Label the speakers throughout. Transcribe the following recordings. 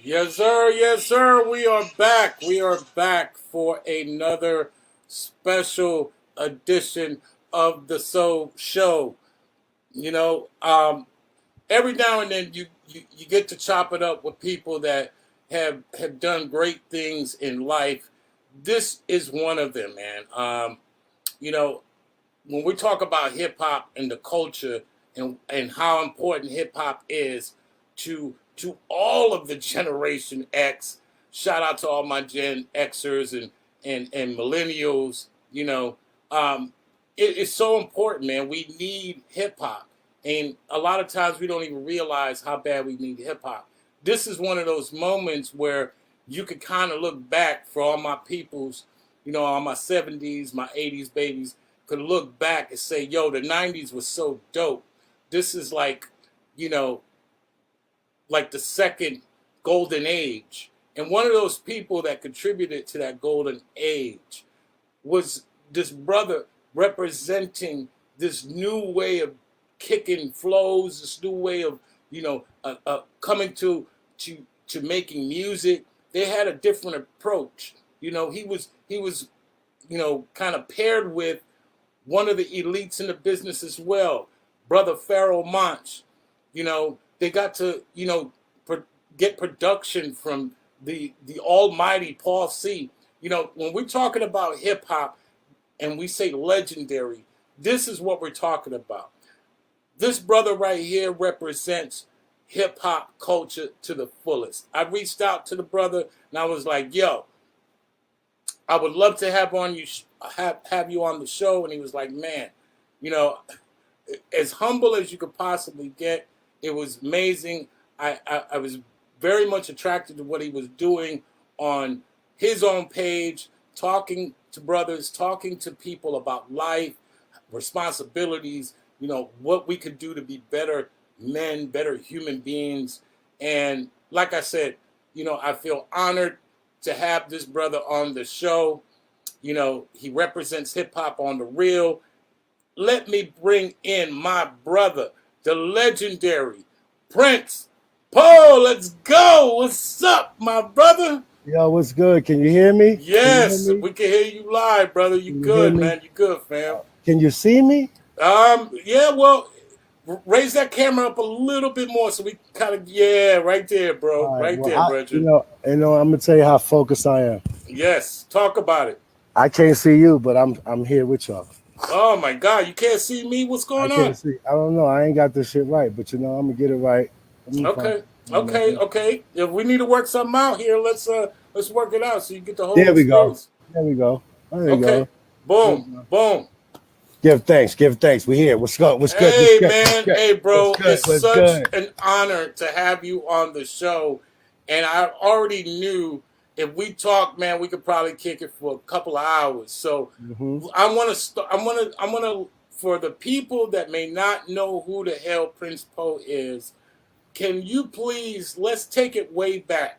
Speaker 1: Yes, sir. Yes, sir. We are back. We are back for another special edition of the Soul Show. You know, every now and then you get to chop it up with people that have done great things in life. This is one of them, man. You know, when we talk about hip hop and the culture and how important hip hop is to all of the Generation X. Shout out to all my Gen Xers and millennials. Um, it's so important, man. We need hip hop, and a lot of times we don't even realize how bad we need hip hop. This is one of those moments where you could kind of look back for all my peoples, all my 70s, my 80s babies could look back and say, yo, the 90s was so dope. This is you know, like the second golden age. And one of those people that contributed to that golden age was this brother representing this new way of kicking flows, this new way of, coming to making music. They had a different approach. He was kind of paired with one of the elites in the business as well, brother Pharaoh Monch. They got to, get production from the almighty Paul C. When we're talking about hip hop and we say legendary, this is what we're talking about. This brother right here represents hip hop culture to the fullest. I reached out to the brother and I was like, yo, I would love to have you on the show. And he was like, man, you know, as humble as you could possibly get. It was amazing. I was very much attracted to what he was doing on his own page, talking to brothers, talking to people about life, responsibilities, what we could do to be better men, better human beings. And like I said, I feel honored to have this brother on the show. He represents hip hop on the real. Let me bring in my brother, the legendary Prince Paul. Let's go. What's up, my brother?
Speaker 2: Yo, what's good? Can you hear me?
Speaker 1: Yes, we can hear you live, brother. You
Speaker 2: Can you hear
Speaker 1: good,
Speaker 2: me?
Speaker 1: man. You good, fam.
Speaker 2: Can you see me?
Speaker 1: Yeah, well, raise that camera up a little bit more so we kind of, yeah, right there, bro.
Speaker 2: All right.
Speaker 1: Right
Speaker 2: Well,
Speaker 1: there, Bridget.
Speaker 2: I'm gonna tell you how focused I am.
Speaker 1: Yes, talk about it.
Speaker 2: I can't see you, but I'm here with y'all.
Speaker 1: Oh my God, you can't see me? What's
Speaker 2: I
Speaker 1: going
Speaker 2: can't
Speaker 1: on?
Speaker 2: see. I don't know. I ain't got this shit right, but I'm gonna get it right. I'm fine.
Speaker 1: Okay, okay. If we need to work something out here, let's work it out so you get the whole
Speaker 2: There we go.
Speaker 1: experience.
Speaker 2: There we go. There we
Speaker 1: Okay,
Speaker 2: go. There we
Speaker 1: boom,
Speaker 2: go.
Speaker 1: boom.
Speaker 2: Give thanks. Give thanks. We here. What's good? What's good? What's
Speaker 1: Hey
Speaker 2: good? What's
Speaker 1: man,
Speaker 2: good?
Speaker 1: hey
Speaker 2: What's
Speaker 1: bro,
Speaker 2: good?
Speaker 1: it's
Speaker 2: What's
Speaker 1: such
Speaker 2: good?
Speaker 1: an honor to have you on the show. And I already knew if we talk, man, we could probably kick it for a couple of hours. So
Speaker 2: Hmm.
Speaker 1: I want to start. I want to for the people that may not know who the hell Prince Poe is. Can you please let's take it way back?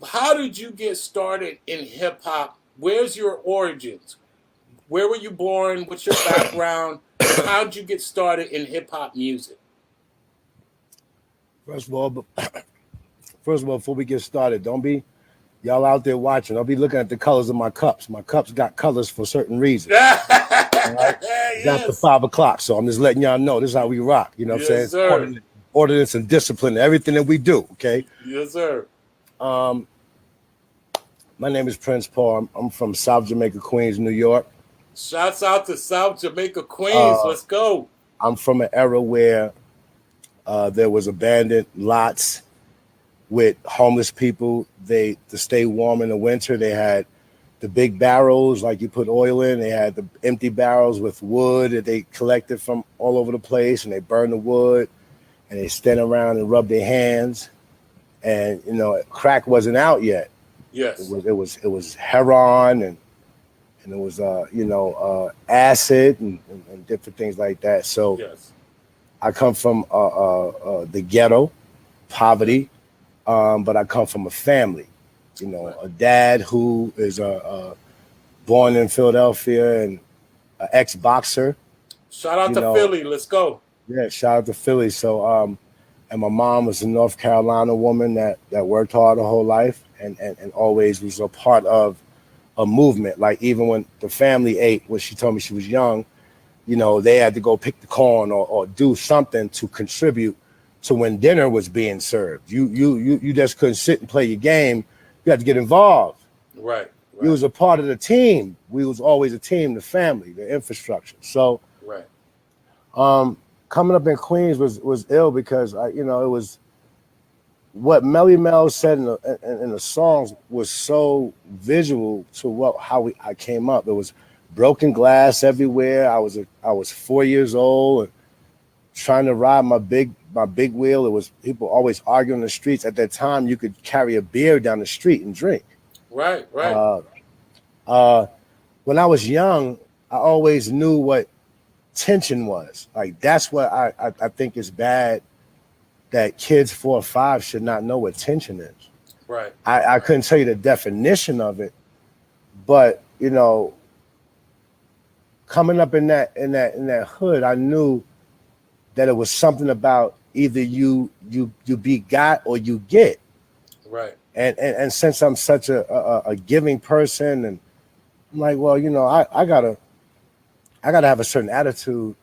Speaker 1: How did you get started in hip hop? Where's your origins? Where were you born? What's your background? And how did you get started in hip hop music?
Speaker 2: First of all, before we get started, don't be y'all out there watching. I'll be looking at the colors of my cups. My cups got colors for certain reasons. All right. It's after
Speaker 1: Yes.
Speaker 2: 5 o'clock. So I'm just letting y'all know this is how we rock. You know what I'm saying?
Speaker 1: Yes,
Speaker 2: It's
Speaker 1: sir.
Speaker 2: ordinance and discipline, everything that we do. Okay.
Speaker 1: Yes, sir.
Speaker 2: Um, my name is Prince Paul. I'm from South Jamaica, Queens, New York.
Speaker 1: Shouts out to South Jamaica, Queens.
Speaker 2: Uh,
Speaker 1: Let's go.
Speaker 2: I'm from an era where there was abandoned lots with homeless people. They to stay warm in the winter. They had the big barrels like you put oil in. They had the empty barrels with wood that they collected from all over the place, and they burned the wood and they stand around and rub their hands. And crack wasn't out yet. It
Speaker 1: Yes.
Speaker 2: was heroin and it was acid and different things like that. So
Speaker 1: Yes.
Speaker 2: I come from the ghetto, poverty, but I come from a family.
Speaker 1: Right.
Speaker 2: A dad who is born in Philadelphia and an ex boxer.
Speaker 1: Shout out
Speaker 2: You
Speaker 1: to
Speaker 2: know,
Speaker 1: Philly. Let's go.
Speaker 2: yeah. Shout out to Philly. So and my mom was a North Carolina woman that worked hard her whole life and always was a part of a movement. Like even when the family ate, when she told me she was young, they had to go pick the corn or do something to contribute to when dinner was being served. You just couldn't sit and play your game. You had to get involved.
Speaker 1: Right.
Speaker 2: You
Speaker 1: Right.
Speaker 2: was a part of the team. We was always a team, the family, the infrastructure. So
Speaker 1: Right.
Speaker 2: coming up in Queens was ill because it was what Melly Mel said in the songs was so visual to I came up. It was broken glass everywhere. I was 4 years old and trying to ride my big wheel. It was people always arguing in the streets. At that time, you could carry a beer down the street and drink.
Speaker 1: Right. Right.
Speaker 2: Uh, uh, when I was young, I always knew what tension was. Like that's what I think is bad that kids 4 or 5 should not know what tension is.
Speaker 1: Right.
Speaker 2: I
Speaker 1: Right.
Speaker 2: couldn't tell you the definition of it, but coming up in that hood, I knew that it was something about either you be got or you get.
Speaker 1: Right.
Speaker 2: And since I'm such a giving person, and I'm like, well, I gotta have a certain attitude,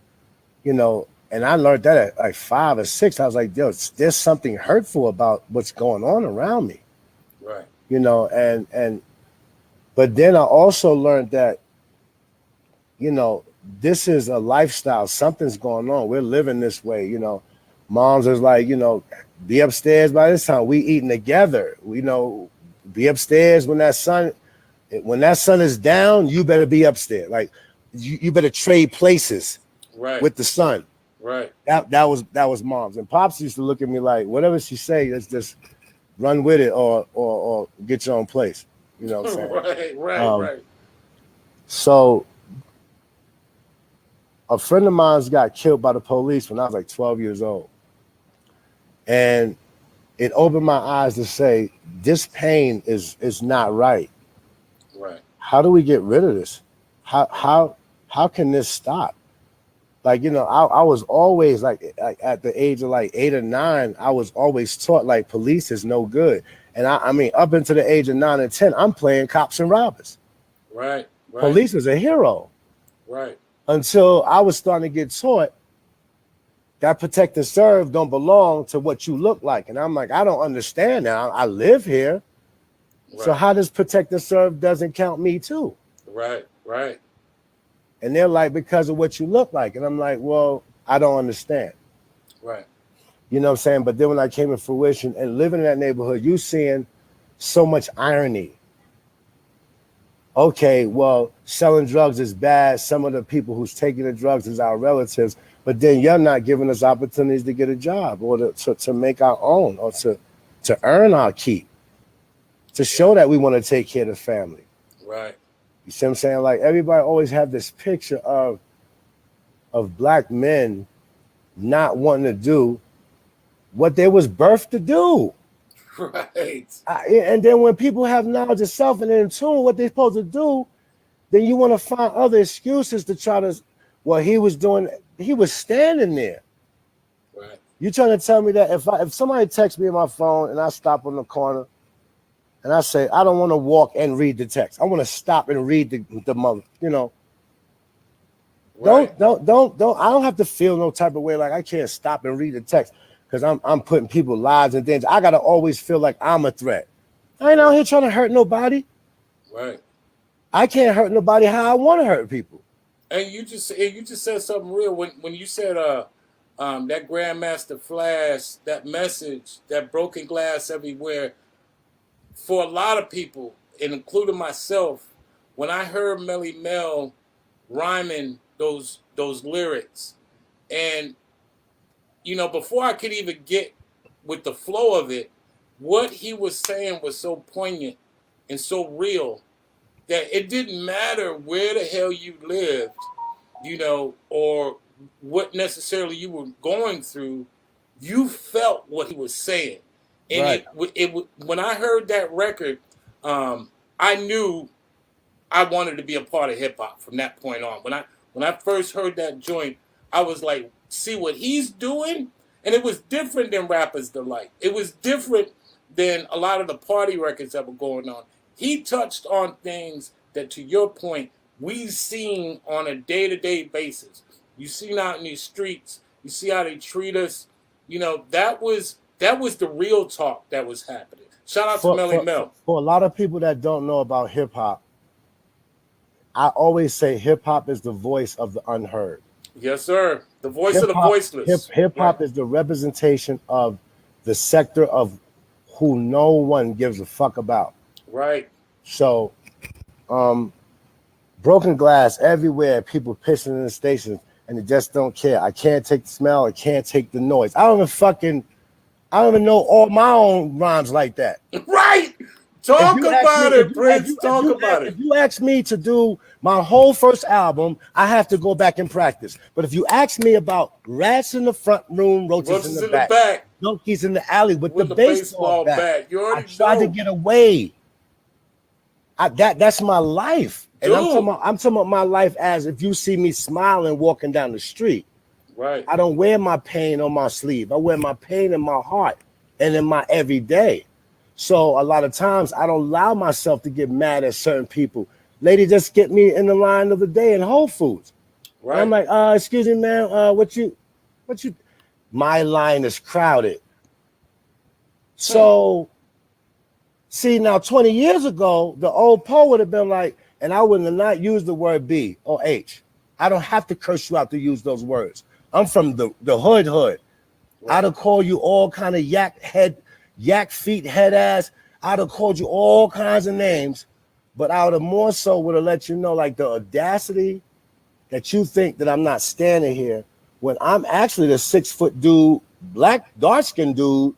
Speaker 2: and I learned that at like 5 or 6. I was like, yo, there's something hurtful about what's going on around me,
Speaker 1: Right.
Speaker 2: and but then I also learned that, you know, this is a lifestyle. Something's going on. We're living this way, Moms is like, be upstairs by this time. We eating together. Be upstairs when that sun is down, you better be upstairs. Like you better trade places
Speaker 1: Right.
Speaker 2: with the sun.
Speaker 1: Right.
Speaker 2: That was moms. And pops used to look at me like, whatever she say, let's just run with it or get your own place. You know what I'm saying?
Speaker 1: Right. Right.
Speaker 2: Um,
Speaker 1: Right.
Speaker 2: so a friend of mine's got killed by the police when I was like 12 years old. And it opened my eyes to say, this pain is not right.
Speaker 1: Right.
Speaker 2: How do we get rid of this? How can this stop? Like, I was always like at the age of like 8 or 9, I was always taught like police is no good. And I mean, up until the age of 9 and 10, I'm playing cops and robbers.
Speaker 1: Right. Right.
Speaker 2: Police was a hero
Speaker 1: Right.
Speaker 2: until I was starting to get taught that protect and serve don't belong to what you look like. And I'm like, I don't understand that. I live here. So
Speaker 1: Right.
Speaker 2: how does protect and serve doesn't count me too?
Speaker 1: Right. Right.
Speaker 2: And they're like, because of what you look like. And I'm like, well, I don't understand.
Speaker 1: Right.
Speaker 2: You know what I'm saying? But then when I came in fruition and living in that neighborhood, you seeing so much irony. Okay, well, selling drugs is bad. Some of the people who's taking the drugs is our relatives, but then you're not giving us opportunities to get a job or to make our own or to earn our keep, to show that we want to take care of the family.
Speaker 1: Right.
Speaker 2: You see what I'm saying? Like everybody always have this picture of black men not wanting to do what they was birthed to do.
Speaker 1: Right.
Speaker 2: And then when people have knowledge of self and they're in tune with what they're supposed to do, then you want to find other excuses to try to, well, he was standing there.
Speaker 1: Right.
Speaker 2: You trying to tell me that if somebody texts me on my phone and I stop on the corner and I say, I don't want to walk and read the text. I want to stop and read the mother,
Speaker 1: Right.
Speaker 2: Don't I don't have to feel no type of way like I can't stop and read the text because I'm putting people's lives in danger. I gotta always feel like I'm a threat. I ain't out here trying to hurt nobody.
Speaker 1: Right.
Speaker 2: I can't hurt nobody how I want to hurt people.
Speaker 1: And you just said something real when you said that Grandmaster Flash, that message, that broken glass everywhere. For a lot of people, and including myself, when I heard Melly Mel rhyming those lyrics, and before I could even get with the flow of it, what he was saying was so poignant and so real that it didn't matter where the hell you lived, or what necessarily you were going through. You felt what he was saying, and
Speaker 2: Right.
Speaker 1: when I heard that record, I knew I wanted to be a part of hip hop from that point on. When I first heard that joint, I was like, see what he's doing. And it was different than Rapper's Delight. It was different than a lot of the party records that were going on. He touched on things that, to your point, we've seen on a day-to-day basis. You see out in these streets, you see how they treat us. That was the real talk that was happening. Shout out to
Speaker 2: For,
Speaker 1: Melly
Speaker 2: for, for,
Speaker 1: Mel.
Speaker 2: for a lot of people that don't know about hip hop, I always say hip hop is the voice of the unheard.
Speaker 1: Yes, sir. The voice
Speaker 2: Hip
Speaker 1: of the
Speaker 2: hop,
Speaker 1: voiceless.
Speaker 2: hip
Speaker 1: Right.
Speaker 2: hop is the representation of the sector of who no one gives a fuck about.
Speaker 1: Right.
Speaker 2: So, um, broken glass everywhere. People pissing in the stations, and they just don't care. I can't take the smell. I can't take the noise. I don't even know all my own rhymes like that.
Speaker 1: Right.
Speaker 2: If
Speaker 1: Talk
Speaker 2: you ask me,
Speaker 1: about it, Prince. Talk about
Speaker 2: if
Speaker 1: it.
Speaker 2: you ask me to do my whole first album, I have to go back and practice. But if you ask me about rats in the front room, roaches in
Speaker 1: Roaches
Speaker 2: the
Speaker 1: in the
Speaker 2: back,
Speaker 1: back
Speaker 2: donkeys in the alley with the
Speaker 1: with the
Speaker 2: baseball
Speaker 1: baseball
Speaker 2: bat,
Speaker 1: bat. You
Speaker 2: I
Speaker 1: already
Speaker 2: tried to
Speaker 1: know.
Speaker 2: get away. That's my life, and
Speaker 1: Dude.
Speaker 2: I'm talking about my life as if you see me smiling walking down the street.
Speaker 1: Right.
Speaker 2: I don't wear my pain on my sleeve. I wear my pain in my heart and in my everyday. So a lot of times I don't allow myself to get mad at certain people. Lady just get me in the line of the day in Whole Foods. And I'm
Speaker 1: Right.
Speaker 2: like, excuse me, man, what you, my line is crowded. So see, now 20 years ago, the old Poe would have been like, and I wouldn't have not used the word B or H. I don't have to curse you out to use those words. I'm from the hood.
Speaker 1: Right.
Speaker 2: I'd have called you all kind of yak feet, head ass. I'd have called you all kinds of names, but I would have more so would have let you know, like, the audacity that you think that I'm not standing here when I'm actually the 6-foot dude, black, dark-skinned dude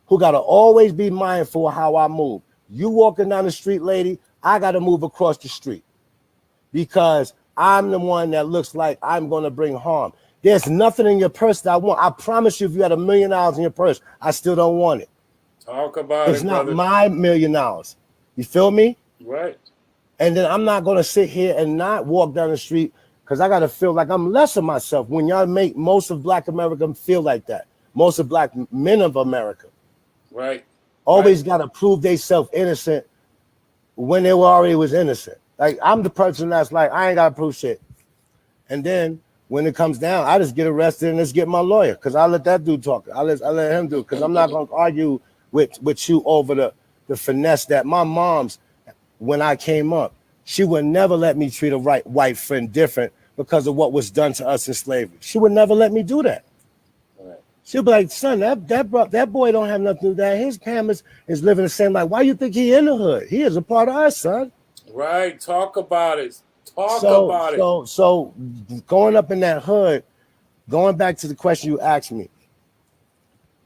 Speaker 2: who got to always be mindful of how I move. You walking down the street, lady, I got to move across the street because I'm the one that looks like I'm going to bring harm. There's nothing in your purse that I want. I promise you, if you had $1 million in your purse, I still don't want it.
Speaker 1: Talk about
Speaker 2: It's
Speaker 1: it,
Speaker 2: not
Speaker 1: brother.
Speaker 2: my $1 million. You feel me?
Speaker 1: Right.
Speaker 2: And then I'm not going to sit here and not walk down the street because I got to feel like I'm less of myself when y'all make most of Black America feel like that. Most of Black men of America
Speaker 1: Right.
Speaker 2: always
Speaker 1: Right.
Speaker 2: got to prove they self innocent when they were already was innocent. Like, I'm the person that's like, I ain't got to prove shit. And then when it comes down, I just get arrested and just get my lawyer because I let that dude talk. I let him do it because I'm not going to argue with you over the finesse that my mom's, when I came up, she would never let me treat a white friend different because of what was done to us in slavery. She would never let me do that.
Speaker 1: Right.
Speaker 2: She'll be like, son, that boy don't have nothing to do with that. His parents is living the same life. Why you think he in the hood? He is a part of us, son.
Speaker 1: Right. Talk about it. Talk
Speaker 2: So
Speaker 1: about it.
Speaker 2: so so going up in that hood, going back to the question you asked me,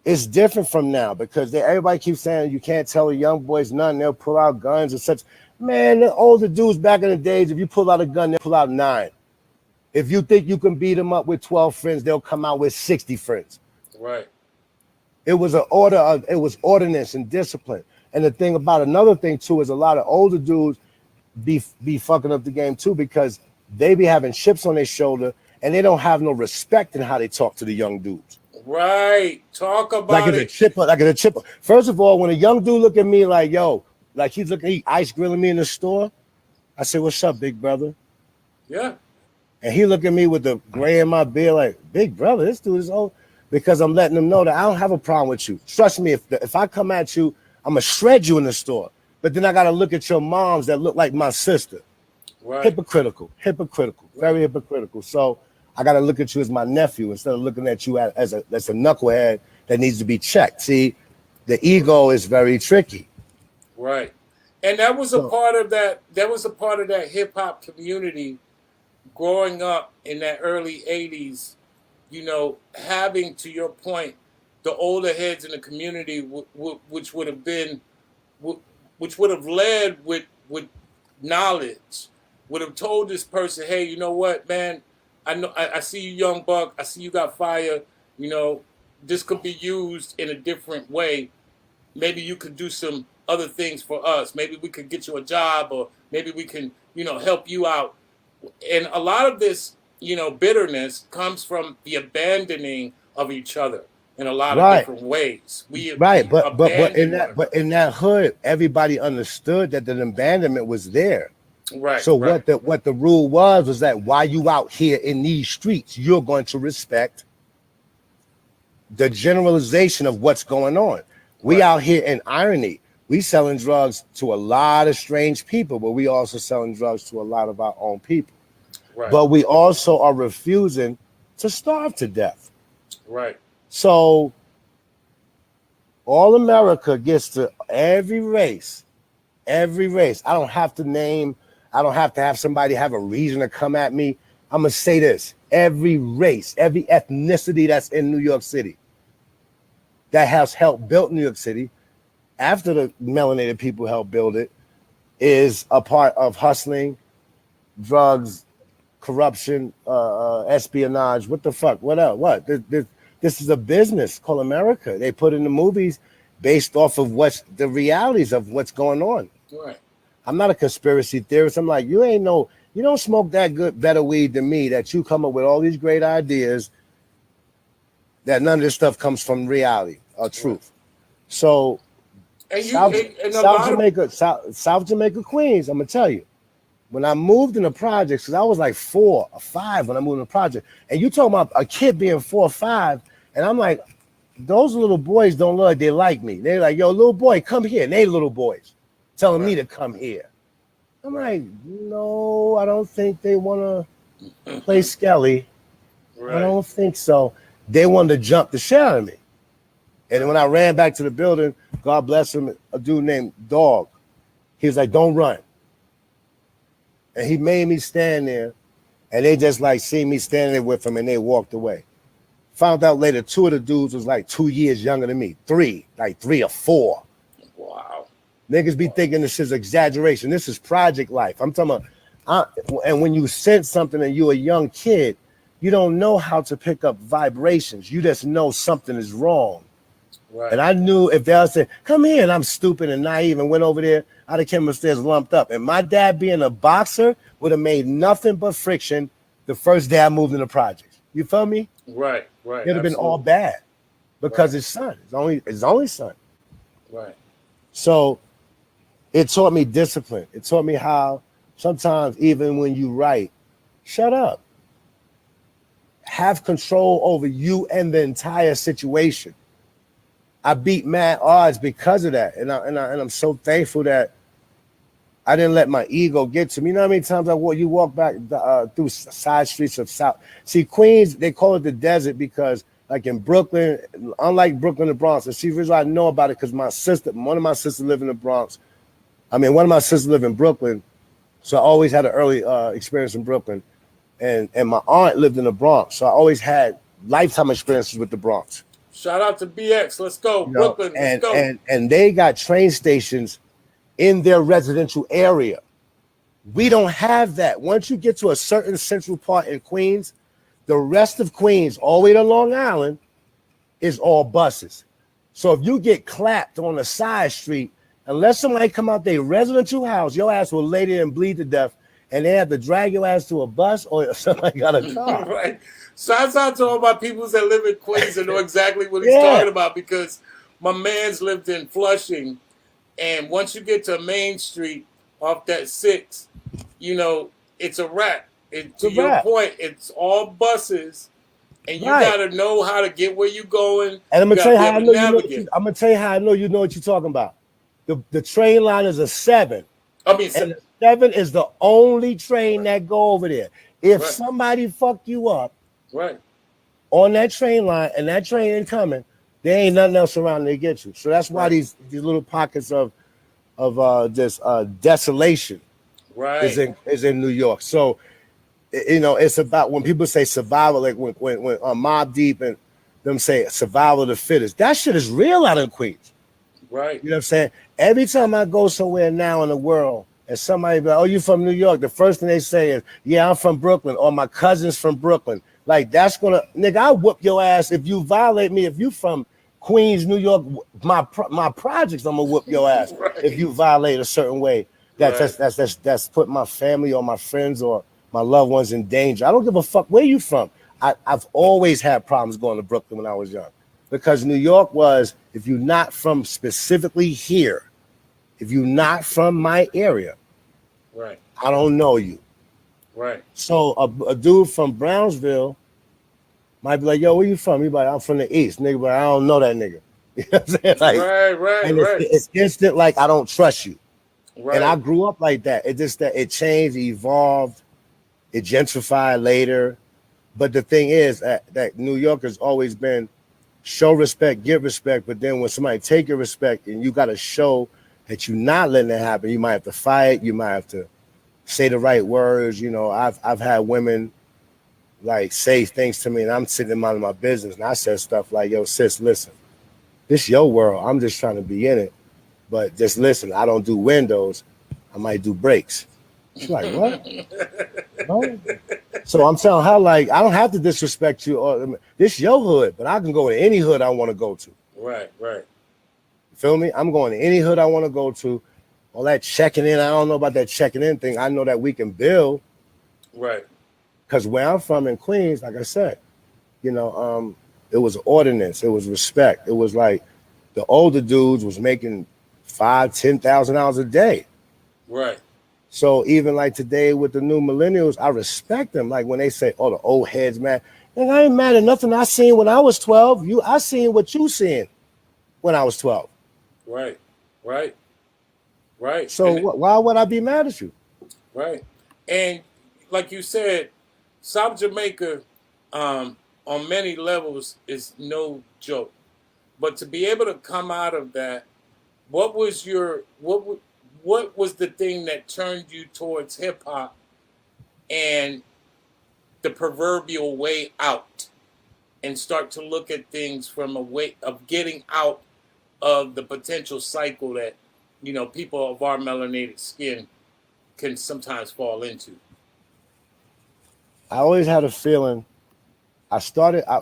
Speaker 2: it's different from now because everybody keeps saying you can't tell the young boys nothing. They'll pull out guns and such. Man, the older dudes back in the days, if you pull out a gun, they'll pull out 9. If you think you can beat them up with 12 friends, they'll come out with 60 friends.
Speaker 1: Right.
Speaker 2: It was it was ordinance and discipline. And the thing about another thing too is a lot of older dudes be fucking up the game too because they be having chips on their shoulder and they don't have no respect in how they talk to the young dudes.
Speaker 1: Right. Talk
Speaker 2: Like
Speaker 1: about
Speaker 2: it's a
Speaker 1: it.
Speaker 2: chipper, like it's a chipper. First of all, when a young dude look at me like, yo, like he ice grilling me in the store, I say, what's up, big brother?
Speaker 1: Yeah.
Speaker 2: And he look at me with the gray in my beard like, big brother, this dude is old. Because I'm letting him know that I don't have a problem with you. Trust me, if I come at you, I'm going to shred you in the store. But then I got to look at your moms that look like my sister.
Speaker 1: Right.
Speaker 2: Hypocritical, very hypocritical. So I got to look at you as my nephew instead of looking at you as a knucklehead that needs to be checked. See, the ego is very tricky.
Speaker 1: Right. And that was a
Speaker 2: So,
Speaker 1: part of that. That was a part of that hip hop community growing up in that early '80s. Having, to your point, the older heads in the community, which would have been, which would have led with knowledge, would have told this person, hey, you know what, man, I see you, young buck. I see you got fire. This could be used in a different way. Maybe you could do some other things for us. Maybe we could get you a job, or maybe we can, help you out. And a lot of this, bitterness comes from the abandoning of each other. in a lot of
Speaker 2: Right.
Speaker 1: different ways. We
Speaker 2: Right,
Speaker 1: abandon one another.
Speaker 2: in that hood, everybody understood that the abandonment was there.
Speaker 1: Right,
Speaker 2: So
Speaker 1: right,
Speaker 2: what the rule was that while you out here in these streets, you're going to respect the generalization of what's going on. We
Speaker 1: right,
Speaker 2: out here in irony. We selling drugs to a lot of strange people, but we also selling drugs to a lot of our own people.
Speaker 1: right,
Speaker 2: But we also are refusing to starve to death.
Speaker 1: right,
Speaker 2: So all America gets to every race. Every race. I don't have to name, I don't have to have somebody have a reason to come at me. I'm going to say this. Every race, every ethnicity that's in New York City that has helped build New York City after the melanated people helped build it is a part of hustling, drugs, corruption, espionage. What the fuck? What else? What? This is a business called America. They put in the movies based off of what's the realities of what's going on.
Speaker 1: right.
Speaker 2: I'm not a conspiracy theorist. I'm like, you don't smoke that good, better weed than me that you come up with all these great ideas that none of this stuff comes from reality or truth. So
Speaker 1: And you
Speaker 2: South,
Speaker 1: and a
Speaker 2: South
Speaker 1: lot of
Speaker 2: Jamaica, South Jamaica, Queens, I'm gonna tell you, when I moved in the projects, because I was like 4 or 5 when I moved in the project, and you talking about a kid being 4 or 5, and I'm like, those little boys don't look like they like me. They're like, yo, little boy, come here. And they little boys telling me to come here. I'm like, no, I don't think they want to play Skelly. I
Speaker 1: right,
Speaker 2: don't think so. They wanted to jump the shit out of me. And when I ran back to the building, God bless him, a dude named Dog. He was like, don't run. And he made me stand there. And they just like seen me standing there with him and they walked away. Found out later, 2 of the dudes was like 2 years younger than me. 3 or 4.
Speaker 1: wow,
Speaker 2: Niggas be thinking this is exaggeration. This is project life. I'm talking about, and when you sense something and you're a young kid, you don't know how to pick up vibrations. You just know something is wrong.
Speaker 1: right,
Speaker 2: And I knew if they all said, come here, and I'm stupid and naive and went over there, I'd have came upstairs lumped up. And my dad being a boxer would have made nothing but friction the first day I moved in the projects. You feel me?
Speaker 1: right, right.
Speaker 2: It'd have been all bad because his son, his only son.
Speaker 1: right,
Speaker 2: So it taught me discipline. It taught me how sometimes even when you write, shut up. Have control over you and the entire situation. I beat mad odds because of that. And I'm so thankful that I didn't let my ego get to me. You know how many times you walk back through side streets of South. See, Queens, they call it the desert because like in Brooklyn, unlike Brooklyn and Bronx, and see, the reason I know about it because one of my sisters live in the Bronx. One of my sisters live in Brooklyn. So I always had an early experience in Brooklyn. And my aunt lived in the Bronx. So I always had lifetime experiences with the Bronx.
Speaker 1: Shout out to BX. Let's go, Brooklyn. Let's go.
Speaker 2: And they got train stations in their residential area. We don't have that. Once you get to a certain central part in Queens, the rest of Queens, all the way to Long Island, is all buses. So if you get clapped on a side street, unless somebody come out their residential house, your ass will lay there and bleed to death, and they have to drag your ass to a bus or somebody got a car.
Speaker 1: Right. Shouts out to all my peoples that live in Queens and know exactly what he's talking about because my man's lived in Flushing, and once you get to Main Street off that 6, it's a wrap. To your point, it's all buses, and you got to know how to get where you're going.
Speaker 2: And I'm gonna tell you how I know I'm gonna tell you how I know you know what you're talking about. The train line is a 7. And the 7 is the only train that go over there. If somebody fuck you up, on that train line and that train ain't coming, there ain't nothing else around to get you. So that's why these little pockets of this desolation is in New York. So it's about when people say survival, like when Mobb Deep and them say survival of the fittest. That shit is real out in Queens.
Speaker 1: Right.
Speaker 2: You know what I'm saying? Every time I go somewhere now in the world and somebody be like, oh, you from New York? The first thing they say is, yeah, I'm from Brooklyn, or my cousin's from Brooklyn. Like, that's gonna, nigga, I'll whoop your ass if you violate me. If you from Queens, New York, my projects, I'm gonna whoop your ass if you violate a certain way. That's put my family or my friends or my loved ones in danger. I don't give a fuck where you from. I've always had problems going to Brooklyn when I was young. because New York was, if you're not from specifically here, if you're not from my area,
Speaker 1: Right.
Speaker 2: I don't know you.
Speaker 1: Right.
Speaker 2: So a dude from Brownsville might be like, yo, where you from? He be like, I'm from the East, nigga, but I don't know that nigga. You know what I'm saying? Like,
Speaker 1: Right. Right.
Speaker 2: and
Speaker 1: Right.
Speaker 2: it's instant, like, I don't trust you. And I
Speaker 1: Right.
Speaker 2: grew up like that. It just that it changed, it evolved, it gentrified later. But the thing is that New York has always been show respect, give respect. But then when somebody take your respect and you got to show that you're not letting it happen, you might have to fight, you might have to say the right words. You know, I've had women like say things to me and I'm sitting in my business and I said stuff like, yo, sis, listen, this your world. I'm just trying to be in it. But just listen, I don't do windows. I might do brakes. She's like, what? No. So I'm telling her, like, I don't have to disrespect you. Or this your hood, but I can go to any hood I want to go to.
Speaker 1: Right. Right.
Speaker 2: You feel me? I'm going to any hood I want to go to. All that checking in, I don't know about that checking in thing. I know that we can build.
Speaker 1: Right.
Speaker 2: Because where I'm from in Queens, like I said, you know, it was ordinance, it was respect. It was like the older dudes was making $5,000-$10,000 a day.
Speaker 1: Right.
Speaker 2: So even like today with the new millennials, I respect them. Like when they say, "Oh, the old heads, man," and I ain't mad at nothing I seen when I was 12. I seen what you seen when I was 12.
Speaker 1: Right. Right. Right.
Speaker 2: So why would I be mad at you?
Speaker 1: Right. And like you said, South Jamaica, on many levels, is no joke. But to be able to come out of that, what was your what was the thing that turned you towards hip hop and the proverbial way out, and start to look at things from a way of getting out of the potential cycle that people of our melanated skin can sometimes fall into?
Speaker 2: I always had a feeling.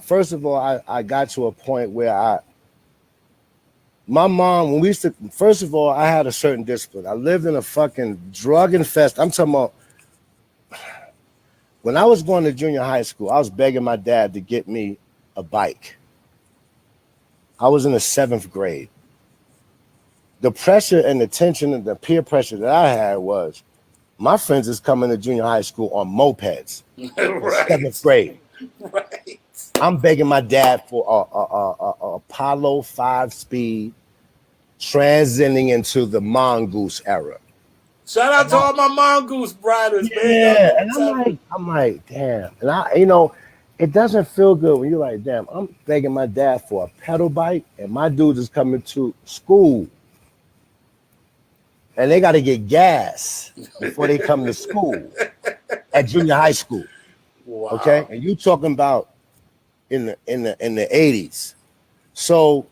Speaker 2: First of all, I got to a point where my mom, when we used to, first of all, I had a certain discipline. I lived in a fucking drug infest. I'm talking about when I was going to junior high school, I was begging my dad to get me a bike. I was in the 7th grade. The pressure and the tension and the peer pressure that I had was my friends is coming to junior high school on mopeds.
Speaker 1: Right.
Speaker 2: 7th grade.
Speaker 1: Right.
Speaker 2: I'm begging my dad for a Apollo 5-speed transitioning into the Mongoose era.
Speaker 1: Shout out to all my mongoose brothers, man.
Speaker 2: Yeah, and I'm like, damn. And it doesn't feel good when you're like, damn, I'm begging my dad for a pedal bike and my dudes is coming to school. And they got to get gas before they come to school at junior high school.
Speaker 1: Wow.
Speaker 2: Okay? And you talking about in the 80s. So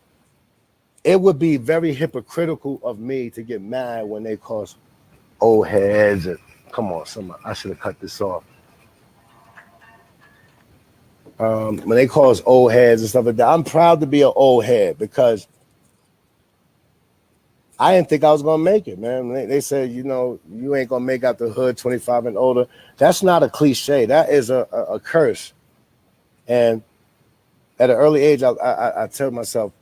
Speaker 2: it would be very hypocritical of me to get mad when they call old heads and come on, I should have cut this off. When they call us old heads and stuff like that, I'm proud to be an old head because I didn't think I was gonna make it, man. They said, you ain't gonna make out the hood 25 and older. That's not a cliche. That is a curse. And at an early age, I tell myself,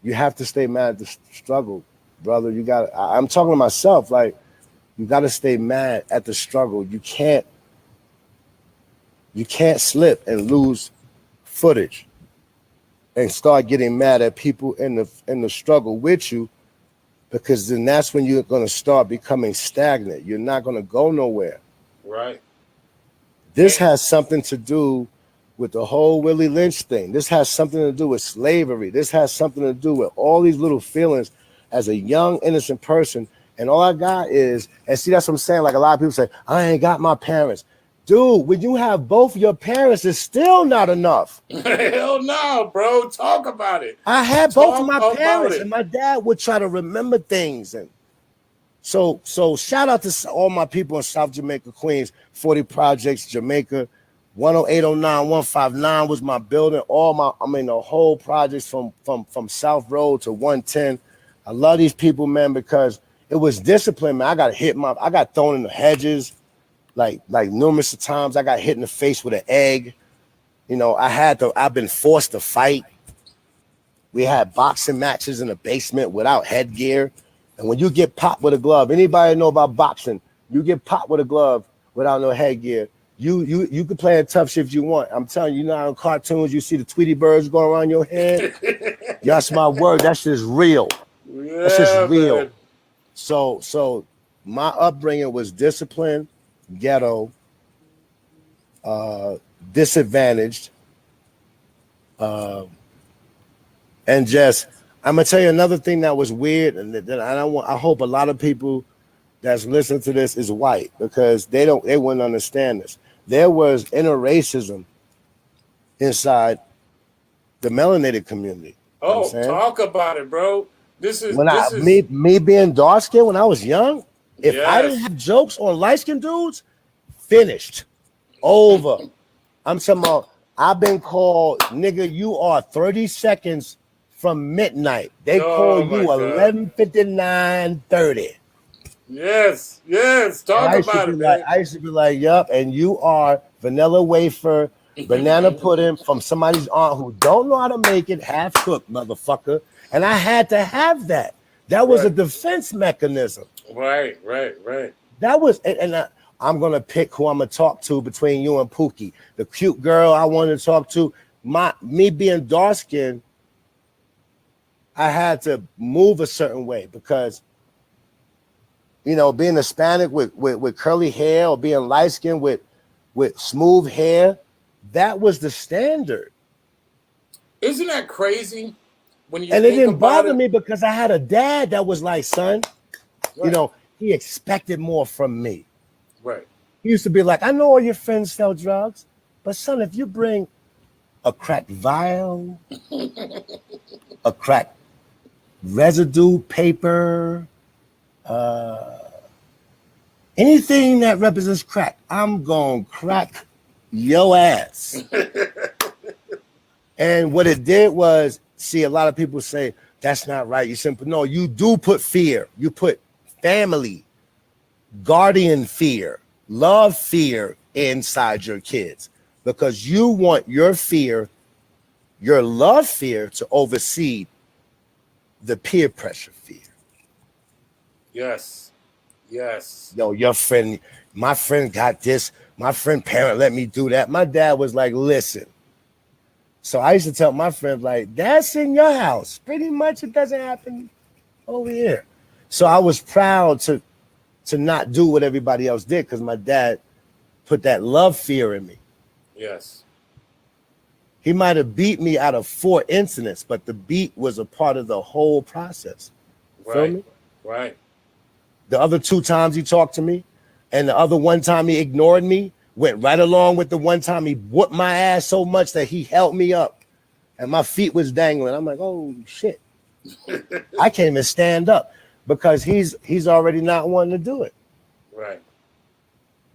Speaker 2: you have to stay mad at the struggle, brother. I'm talking to myself, like, you got to stay mad at the struggle. You can't slip and lose footage and start getting mad at people in the struggle with you, because then that's when you're going to start becoming stagnant. You're not going to go nowhere.
Speaker 1: Right.
Speaker 2: This has something to do with the whole Willie Lynch thing. This has something to do with slavery. This has something to do with all these little feelings as a young, innocent person. And all I got is, and see, that's what I'm saying. Like a lot of people say, I ain't got my parents. Dude, when you have both your parents, it's still not enough.
Speaker 1: Hell no, bro. Talk about it.
Speaker 2: I had both of my parents, and my dad would try to remember things. And so shout out to all my people in South Jamaica, Queens, 40 Projects, Jamaica, 10809, 159 was my building. The whole projects from South Road to 110. I love these people, man, because it was discipline, man. I got thrown in the hedges like numerous times. I got hit in the face with an egg. I've been forced to fight. We had boxing matches in the basement without headgear. And when you get popped with a glove, anybody know about boxing? You get popped with a glove without no headgear. You can play a tough shit if you want. I'm telling you, you know how in cartoons you see the Tweety birds going around your head? That's my word. That shit is real. That's just
Speaker 1: Yeah,
Speaker 2: real.
Speaker 1: man.
Speaker 2: So my upbringing was disciplined, ghetto, uh, disadvantaged, uh, and just I'm gonna tell you another thing that was weird, and that I hope a lot of people that's listening to this is white because they wouldn't understand this. There was interracism inside the melanated community. You know what I'm
Speaker 1: Oh,
Speaker 2: saying?
Speaker 1: talk about it, bro. This is
Speaker 2: When I
Speaker 1: this is
Speaker 2: me being dark skinned when I was young, if I didn't
Speaker 1: yes.
Speaker 2: have jokes on light skinned dudes, finished. Over. I'm talking about I've been called nigga, you are 30 seconds from midnight. They call
Speaker 1: Oh my
Speaker 2: you
Speaker 1: God.
Speaker 2: 11:59:30.
Speaker 1: Yes, yes.
Speaker 2: And
Speaker 1: Talk about it, man.
Speaker 2: I used to be like, yup, and you are vanilla wafer, banana pudding from somebody's aunt who don't know how to make it half cooked, motherfucker. And I had to have that. That was a
Speaker 1: Right,
Speaker 2: defense mechanism.
Speaker 1: right.
Speaker 2: That was, I'm gonna pick who I'm gonna talk to between you and Pookie, the cute girl I wanted to talk to. Me being dark skinned, I had to move a certain way because being Hispanic with curly hair or being light skinned with smooth hair, that was the standard.
Speaker 1: Isn't that crazy when you
Speaker 2: And it
Speaker 1: think
Speaker 2: didn't
Speaker 1: about
Speaker 2: bother
Speaker 1: it?
Speaker 2: me because I had a dad that was like, son, you
Speaker 1: Right,
Speaker 2: know, he expected more from me.
Speaker 1: right.
Speaker 2: He used to be like, I know all your friends sell drugs, but son, if you bring a cracked vial, a cracked residue paper, uh, anything that represents crack, I'm going to crack your ass. And what it did was, see, a lot of people say, that's not right. You simple. No, you do put fear. You put family, guardian fear, love fear inside your kids because you want your love fear to oversee the peer pressure fear.
Speaker 1: Yes, yes.
Speaker 2: Yo, my friend got this. My friend parent let me do that. My dad was like, listen. So I used to tell my friends, like, that's in your house. Pretty much it doesn't happen over here. So I was proud to not do what everybody else did because my dad put that love fear in me.
Speaker 1: Yes.
Speaker 2: He might have beat me out of 4 incidents, but the beat was a part of the whole process. You feel
Speaker 1: Right,
Speaker 2: me?
Speaker 1: right.
Speaker 2: The other 2 times he talked to me, and the other one time he ignored me, went right along with the one time he whooped my ass so much that he held me up and my feet was dangling. I'm like, oh shit. I can't even stand up because he's already not wanting to do it.
Speaker 1: Right,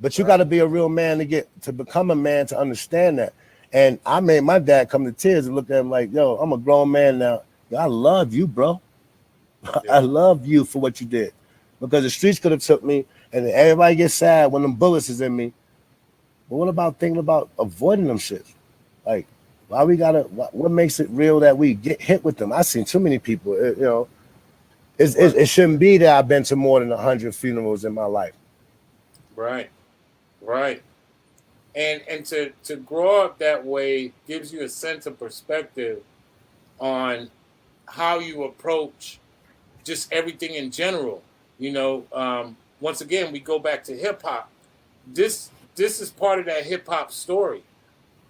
Speaker 2: But you got
Speaker 1: right.
Speaker 2: to be a real man to become a man to understand that. And I made my dad come to tears and look at him like, yo, I'm a grown man now. Yo, I love you, bro. I
Speaker 1: Yeah,
Speaker 2: love you for what you did. Because the streets could have took me and everybody gets sad when them bullets is in me. But what about thinking about avoiding them shits? Like, why we gotta? What makes it real that we get hit with them? I've seen too many people.
Speaker 1: right,
Speaker 2: It shouldn't be that I've been to more than 100 funerals in my life.
Speaker 1: right, right. And to grow up that way gives you a sense of perspective on how you approach just everything in general. Once again, we go back to hip hop. This is part of that hip hop story,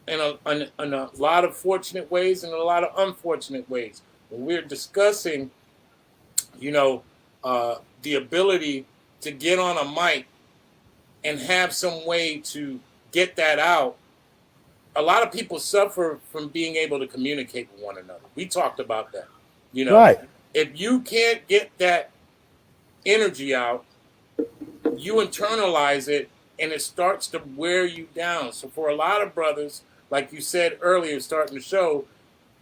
Speaker 1: in a lot of fortunate ways and a lot of unfortunate ways. When we're discussing, you know, the ability to get on a mic and have some way to get that out, a lot of people suffer from being able to communicate with one another. We talked about that. You know,
Speaker 2: Right.
Speaker 1: if you can't get that energy out, you internalize it and it starts to wear you down. So for a lot of brothers, like you said earlier, starting the show,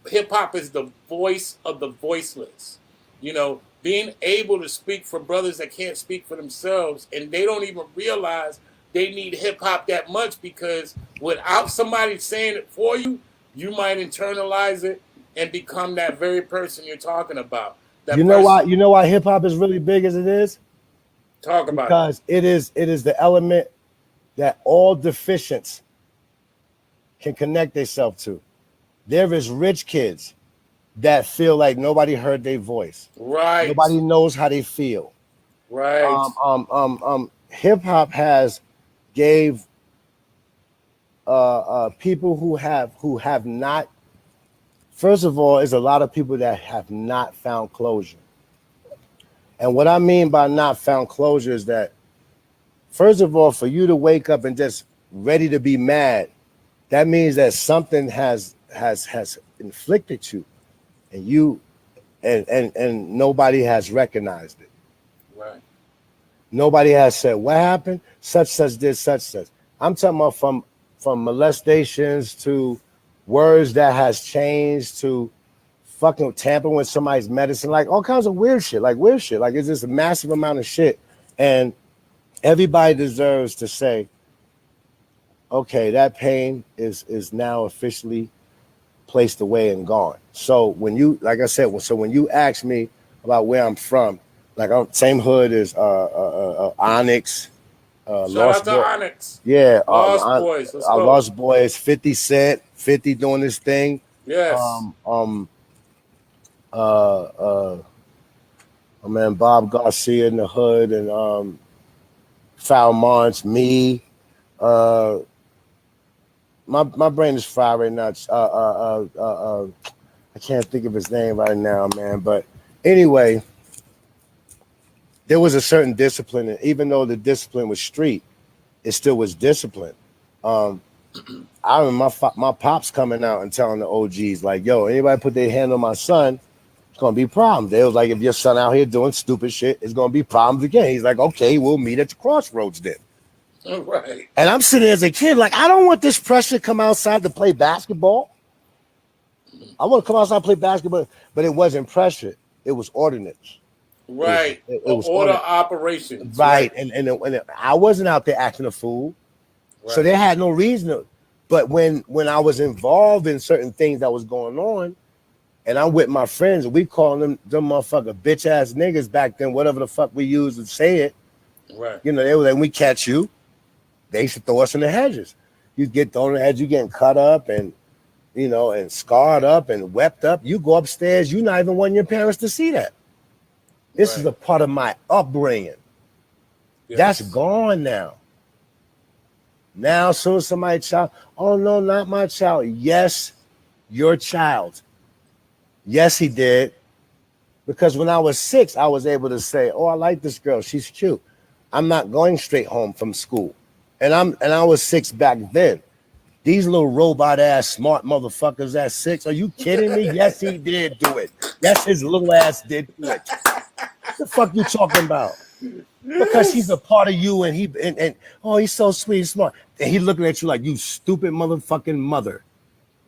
Speaker 1: hip hop is the voice of the voiceless. Being able to speak for brothers that can't speak for themselves, and they don't even realize they need hip hop that much because without somebody saying it for you, you might internalize it and become that very person you're talking about. That
Speaker 2: You know
Speaker 1: person.
Speaker 2: why? You know why hip hop is really big as it is?
Speaker 1: Talk about it.
Speaker 2: Because it is the element that all deficients can connect themselves to. There is rich kids that feel like nobody heard their voice.
Speaker 1: Right.
Speaker 2: Nobody knows how they feel.
Speaker 1: Right.
Speaker 2: Hip hop has gave people who have not. First of all, is a lot of people that have not found closure. And what I mean by not found closure is that, first of all, for you to wake up and just ready to be mad, that means that something has inflicted you, and you and nobody has recognized it.
Speaker 1: Right.
Speaker 2: Nobody has said what happened. Such did such. I'm talking about from molestations to words that has changed to fucking tampering with somebody's medicine, like all kinds of weird shit. Like it's just a massive amount of shit, and everybody deserves to say, okay, that pain is now officially placed away and gone. So when you, like I said, so when you ask me about where I'm from, like I'm same hood as Onyx,
Speaker 1: Shout out
Speaker 2: Lost
Speaker 1: to
Speaker 2: Boy,
Speaker 1: Onyx.
Speaker 2: yeah,
Speaker 1: Lost Boys. Let's go.
Speaker 2: Lost Boys, 50 Cent, 50 doing this thing.
Speaker 1: Yes.
Speaker 2: My man Bob Garcia in the hood, and Foul March, me. My brain is fried right now. I can't think of his name right now, man. But anyway, there was a certain discipline, and even though the discipline was street, it still was discipline. I remember my pops coming out and telling the OGs, like, yo, anybody put their hand on my son, it's gonna be problems. They was like, if your son out here doing stupid shit, it's gonna be problems again. He's like, okay, we'll meet at the crossroads then.
Speaker 1: Right.
Speaker 2: And I'm sitting as a kid, like, I don't want this pressure to come outside to play basketball. I want to come outside and play basketball, but it wasn't pressure. It was ordinance.
Speaker 1: Right.
Speaker 2: It was
Speaker 1: order
Speaker 2: ordinance.
Speaker 1: operations.
Speaker 2: Right. And I wasn't out there acting a fool. Right. So they had no reason to. But when I was involved in certain things that was going on, and I'm with my friends, and we call them motherfucker bitch ass niggas back then, whatever the fuck we used to say it.
Speaker 1: Right.
Speaker 2: You know, they were like, we catch you. They used to throw us in the hedges. You get thrown in the hedges, you getting cut up and, you know, and scarred up and wept up. You go upstairs, you not even want your parents to see that. This is a part of my upbringing. Yes. That's gone now. Now, as soon as somebody child, oh no, not my child. Yes, your child. Yes, he did. Because when I was 6, I was able to say, oh, I like this girl. She's cute. I'm not going straight home from school. And I was 6 back then. These little robot ass smart motherfuckers at 6. Are you kidding me? Yes, he did do it. Yes, his little ass did do it. The fuck you talking about? Because he's a part of you, and oh, he's so sweet and smart. And he looking at you like, you stupid motherfucking mother.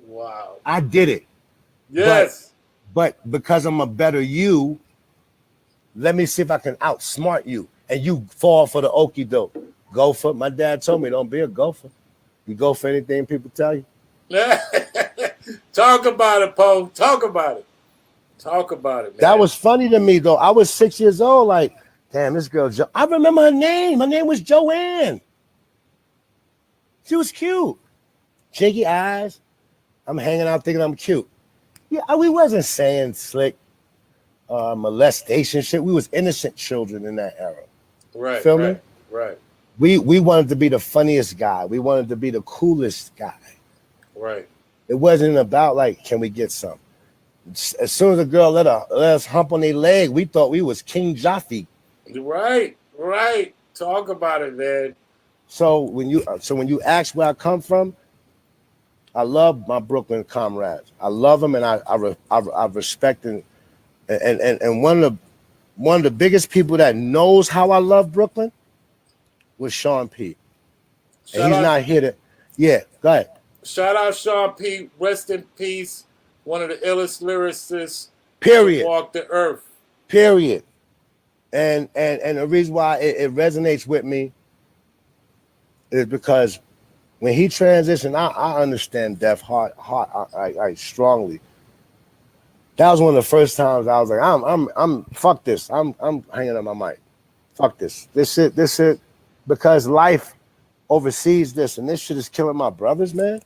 Speaker 1: Wow.
Speaker 2: I did it.
Speaker 1: Yes.
Speaker 2: But because I'm a better you, let me see if I can outsmart you. And you fall for the okie doke. Gopher. My dad told me, don't be a gopher. You go for anything people tell you.
Speaker 1: Talk about it, Poe. Talk about it. Talk about it, man.
Speaker 2: That was funny to me, though. I was 6 years old, like, damn, this girl, I remember her name. Her name was Joanne. She was cute. Jinky eyes. I'm hanging out thinking I'm cute. Yeah, we wasn't saying slick molestation shit. We was innocent children in that era.
Speaker 1: Right.
Speaker 2: Feel me?
Speaker 1: Right.
Speaker 2: We wanted to be the funniest guy. We wanted to be the coolest guy.
Speaker 1: Right.
Speaker 2: It wasn't about like, can we get some? As soon as a girl let us hump on their leg, we thought we was King Jaffe.
Speaker 1: Right. Talk about it, man.
Speaker 2: So when you ask where I come from, I love my Brooklyn comrades. I love them, and I respect them. And one of the biggest people that knows how I love Brooklyn was Sean P. And he's not here to. Yeah, go ahead.
Speaker 1: Shout out Sean P. Rest in peace. One of the illest lyricists.
Speaker 2: Period.
Speaker 1: To walk the earth.
Speaker 2: Period. And the reason why it resonates with me is because when he transitioned, I understand Def Hard, I strongly. That was one of the first times I was like, I'm fuck this. I'm hanging up my mic. Fuck this. This shit, because life oversees this, and this shit is killing my brothers, man.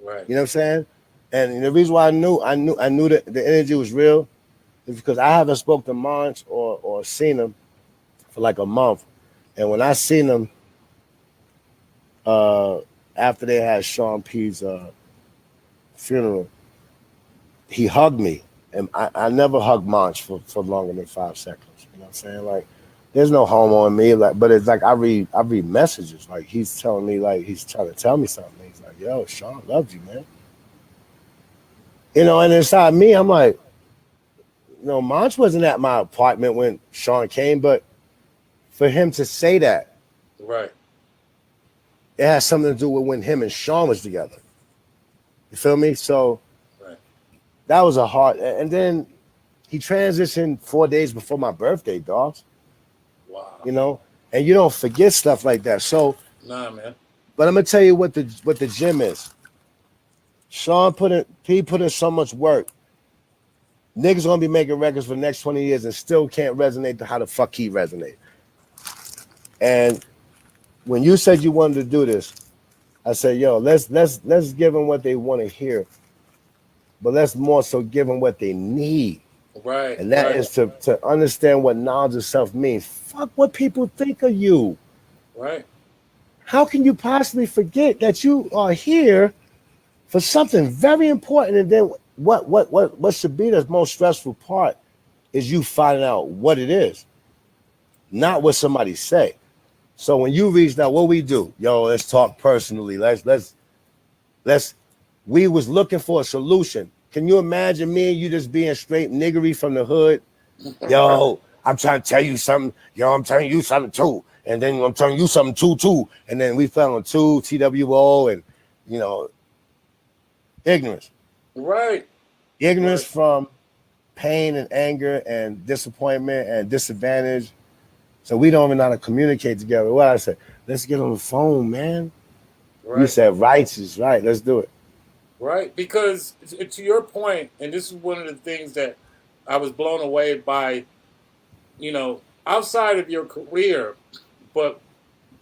Speaker 1: Right.
Speaker 2: You know what I'm saying? And the reason why I knew that the energy was real is because I haven't spoke to Monch or seen him for like a month, and when I seen him uh, after they had Sean P's funeral, he hugged me, and I never hugged Monch for longer than 5 seconds. You know what I'm saying? Like, there's no homo in me, like, but it's like I read messages, like he's telling me, like he's trying to tell me something. He's like, "Yo, Sean loves you, man." You know, and inside me, I'm like, Monch wasn't at my apartment when Sean came, but for him to say that,
Speaker 1: Right.
Speaker 2: it has something to do with when him and Sean was together. You feel me? So
Speaker 1: Right.
Speaker 2: that was a hard. And then he transitioned 4 days before my birthday, dogs.
Speaker 1: Wow.
Speaker 2: You know, and you don't forget stuff like that. So,
Speaker 1: Nah, man.
Speaker 2: but I'm gonna tell you what the gym is. Sean put in so much work. Niggas gonna be making records for the next 20 years and still can't resonate to how the fuck he resonate. And when you said you wanted to do this, I said, yo, let's give them what they want to hear, but let's more so give them what they need.
Speaker 1: Right.
Speaker 2: And that
Speaker 1: Right.
Speaker 2: is to understand what knowledge of self means. Fuck what people think of you.
Speaker 1: Right.
Speaker 2: How can you possibly forget that you are here for something very important? And then what should be the most stressful part is you finding out what it is, not what somebody say. So when you reached out, what we do, yo, let's talk personally. Let's. We was looking for a solution. Can you imagine me and you just being straight niggery from the hood?
Speaker 1: Right.
Speaker 2: Yo, I'm trying to tell you something. Yo, I'm telling you something too. And then I'm telling you something too. And then we fell on two, TWO, and you know, ignorance.
Speaker 1: Right.
Speaker 2: Ignorance
Speaker 1: Right.
Speaker 2: from pain and anger and disappointment and disadvantage. So we don't even know how to communicate together. What I said, let's get on the phone, man. You
Speaker 1: Right.
Speaker 2: said rights is right. Let's do it.
Speaker 1: Right. Because to your point, and this is one of the things that I was blown away by, outside of your career, but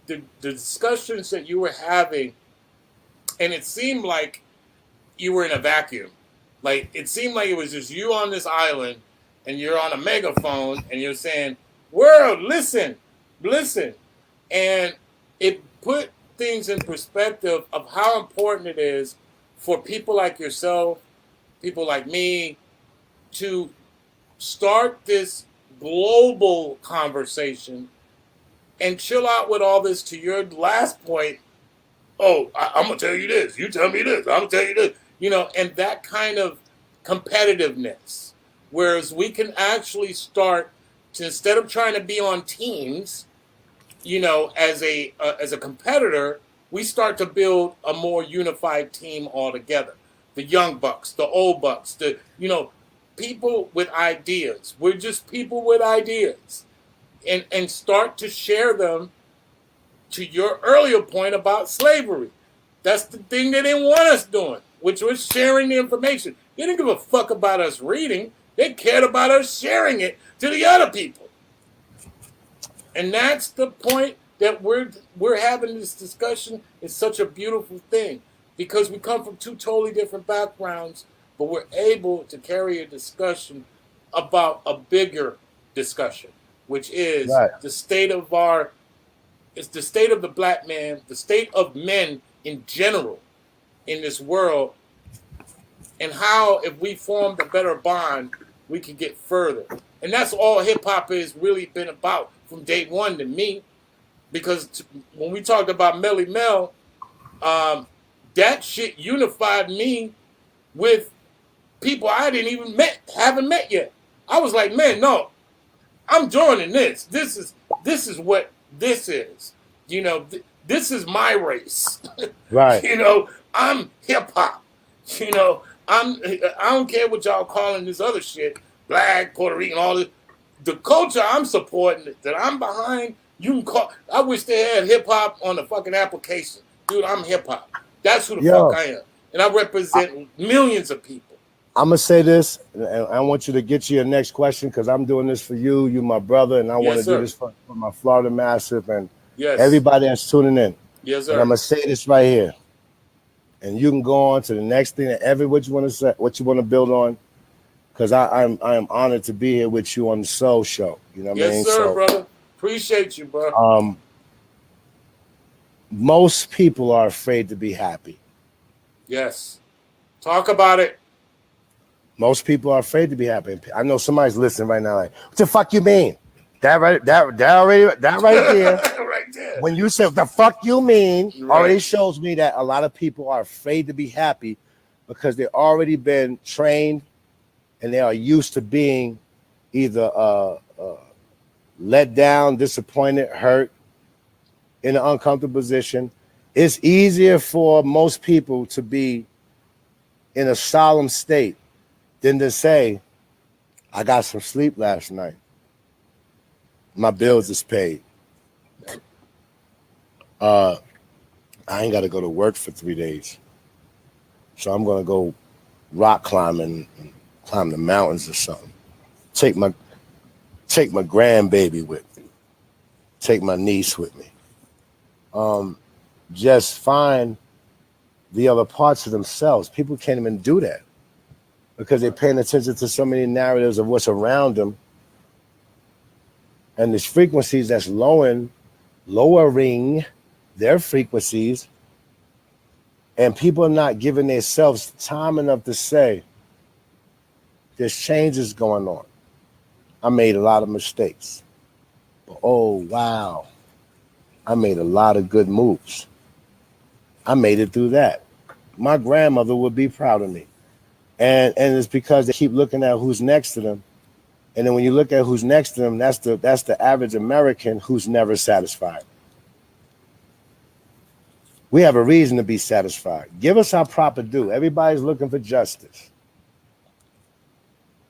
Speaker 1: the discussions that you were having, and it seemed like you were in a vacuum. Like it seemed like it was just you on this island, and you're on a megaphone, and you're saying, "World, listen, listen," and it put things in perspective of how important it is for people like yourself, people like me, to start this global conversation and chill out with all this. To your last point, oh, I'm gonna tell you this, you tell me this, I'm gonna tell you this, and that kind of competitiveness. Whereas we can actually start to, instead of trying to be on teams, as a competitor, we start to build a more unified team altogether. The young bucks, the old bucks, people with ideas. We're just people with ideas, and start to share them. To your earlier point about slavery, that's the thing they didn't want us doing, which was sharing the information. They didn't give a fuck about us reading. They cared about us sharing it to the other people. And that's the point that we're having this discussion. Is such a beautiful thing because we come from two totally different backgrounds, but we're able to carry a discussion about a bigger discussion, which is
Speaker 2: Right.
Speaker 1: the state of the black man, the state of men in general in this world, and how if we formed a better bond, we could get further. And that's all hip hop has really been about from day one to me. Because when we talked about Melly Mel, that shit unified me with people I didn't even haven't met yet. I was like, man, no, I'm joining this. This is what this is. This is my race.
Speaker 2: Right.
Speaker 1: I'm hip hop. You know, I don't care what y'all calling this other shit, black, Puerto Rican, all this. The culture I'm supporting, that I'm behind, you can call. I wish they had hip hop on the fucking application, dude. I'm hip hop. That's who the fuck
Speaker 2: Yo,
Speaker 1: I am, and I
Speaker 2: I,
Speaker 1: represent millions of people.
Speaker 2: I'm gonna say this, and I want you to get to your next question because I'm doing this for you. You, my brother, and I want
Speaker 1: Yes,
Speaker 2: to do
Speaker 1: sir.
Speaker 2: this for my Florida Massive and
Speaker 1: Yes.
Speaker 2: everybody that's tuning in.
Speaker 1: Yes,
Speaker 2: And I'm
Speaker 1: sir.
Speaker 2: gonna say this right here, and you can go on to the next thing that what you want to say, what you want to build on, because I am honored to be here with you on the Soul Show. You know what I
Speaker 1: Yes,
Speaker 2: mean?
Speaker 1: sir,
Speaker 2: So,
Speaker 1: brother. Appreciate you, bro.
Speaker 2: um, most people are afraid to be happy.
Speaker 1: Yes. Talk about it.
Speaker 2: Most people are afraid to be happy. I know somebody's listening right now, like, what the fuck you mean? That right there.
Speaker 1: Right there.
Speaker 2: When you say what the fuck you mean, already
Speaker 1: Right.
Speaker 2: shows me that a lot of people are afraid to be happy because they've already been trained and they are used to being either let down, disappointed, hurt, in an uncomfortable position. It's easier for most people to be in a solemn state than to say, I got some sleep last night. My bills is paid. I ain't got to go to work for 3 days. So I'm going to go rock climbing and climb the mountains or something. Take my grandbaby with me. Take my niece with me. Just find the other parts of themselves. People can't even do that because they're paying attention to so many narratives of what's around them and these frequencies that's lowering their frequencies, and people are not giving themselves time enough to say, there's changes going on. I made a lot of mistakes. But oh, wow. I made a lot of good moves. I made it through that. My grandmother would be proud of me. And it's because they keep looking at who's next to them. And then when you look at who's next to them, that's the average American who's never satisfied. We have a reason to be satisfied. Give us our proper due. Everybody's looking for justice.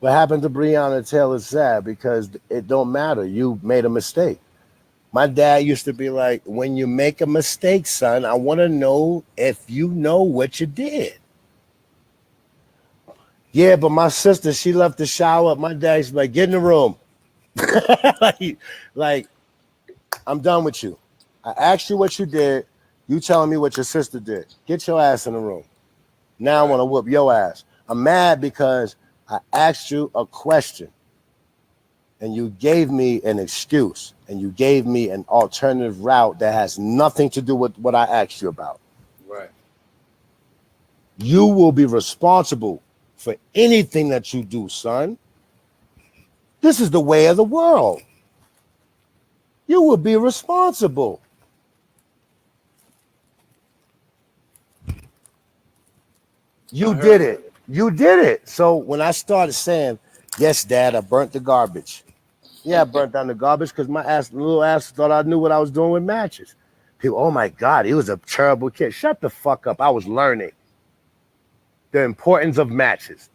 Speaker 2: What happened to Breonna Taylor is sad because it don't matter. You made a mistake. My dad used to be like, when you make a mistake, son, I want to know if you know what you did. Yeah, but my sister, she left the shower. My dad's like, get in the room. like, I'm done with you. I asked you what you did. You telling me what your sister did. Get your ass in the room. Now I want to whoop your ass. I'm mad because I asked you a question and you gave me an excuse and you gave me an alternative route that has nothing to do with what I asked you about.
Speaker 1: Right.
Speaker 2: You will be responsible for anything that you do, son. This is the way of the world. You will be responsible. You did it. You did it. So when I started saying, yes, Dad, I burnt the garbage. Yeah, I burnt down the garbage because my little ass thought I knew what I was doing with matches. People, oh my God, he was a terrible kid. Shut the fuck up. I was learning the importance of matches.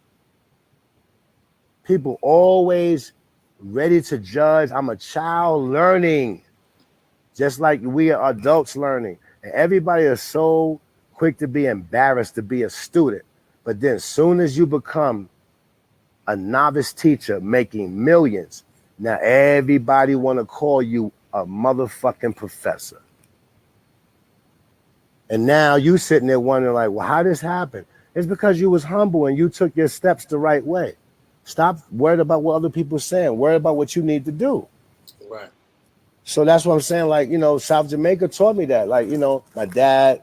Speaker 2: People always ready to judge. I'm a child learning, just like we are adults learning. And everybody is so quick to be embarrassed to be a student. But then as soon as you become a novice teacher making millions, now everybody want to call you a motherfucking professor. And now you sitting there wondering like, well, how this happened? It's because you was humble and you took your steps the right way. Stop worried about what other people are saying. Worry about what you need to do.
Speaker 1: Right.
Speaker 2: So that's what I'm saying. Like, South Jamaica taught me that. Like, my dad,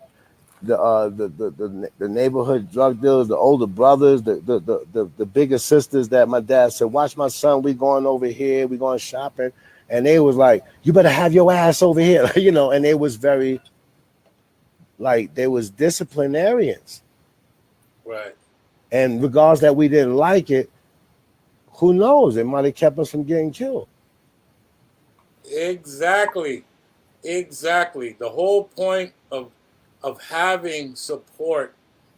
Speaker 2: the neighborhood drug dealers, the older brothers, the bigger sisters that my dad said, watch my son, we going over here, we going shopping. And they was like, you better have your ass over here, and they was very, like, they was disciplinarians.
Speaker 1: Right.
Speaker 2: And regardless that we didn't like it, who knows? It might have kept us from getting killed.
Speaker 1: Exactly. Exactly. The whole point of having support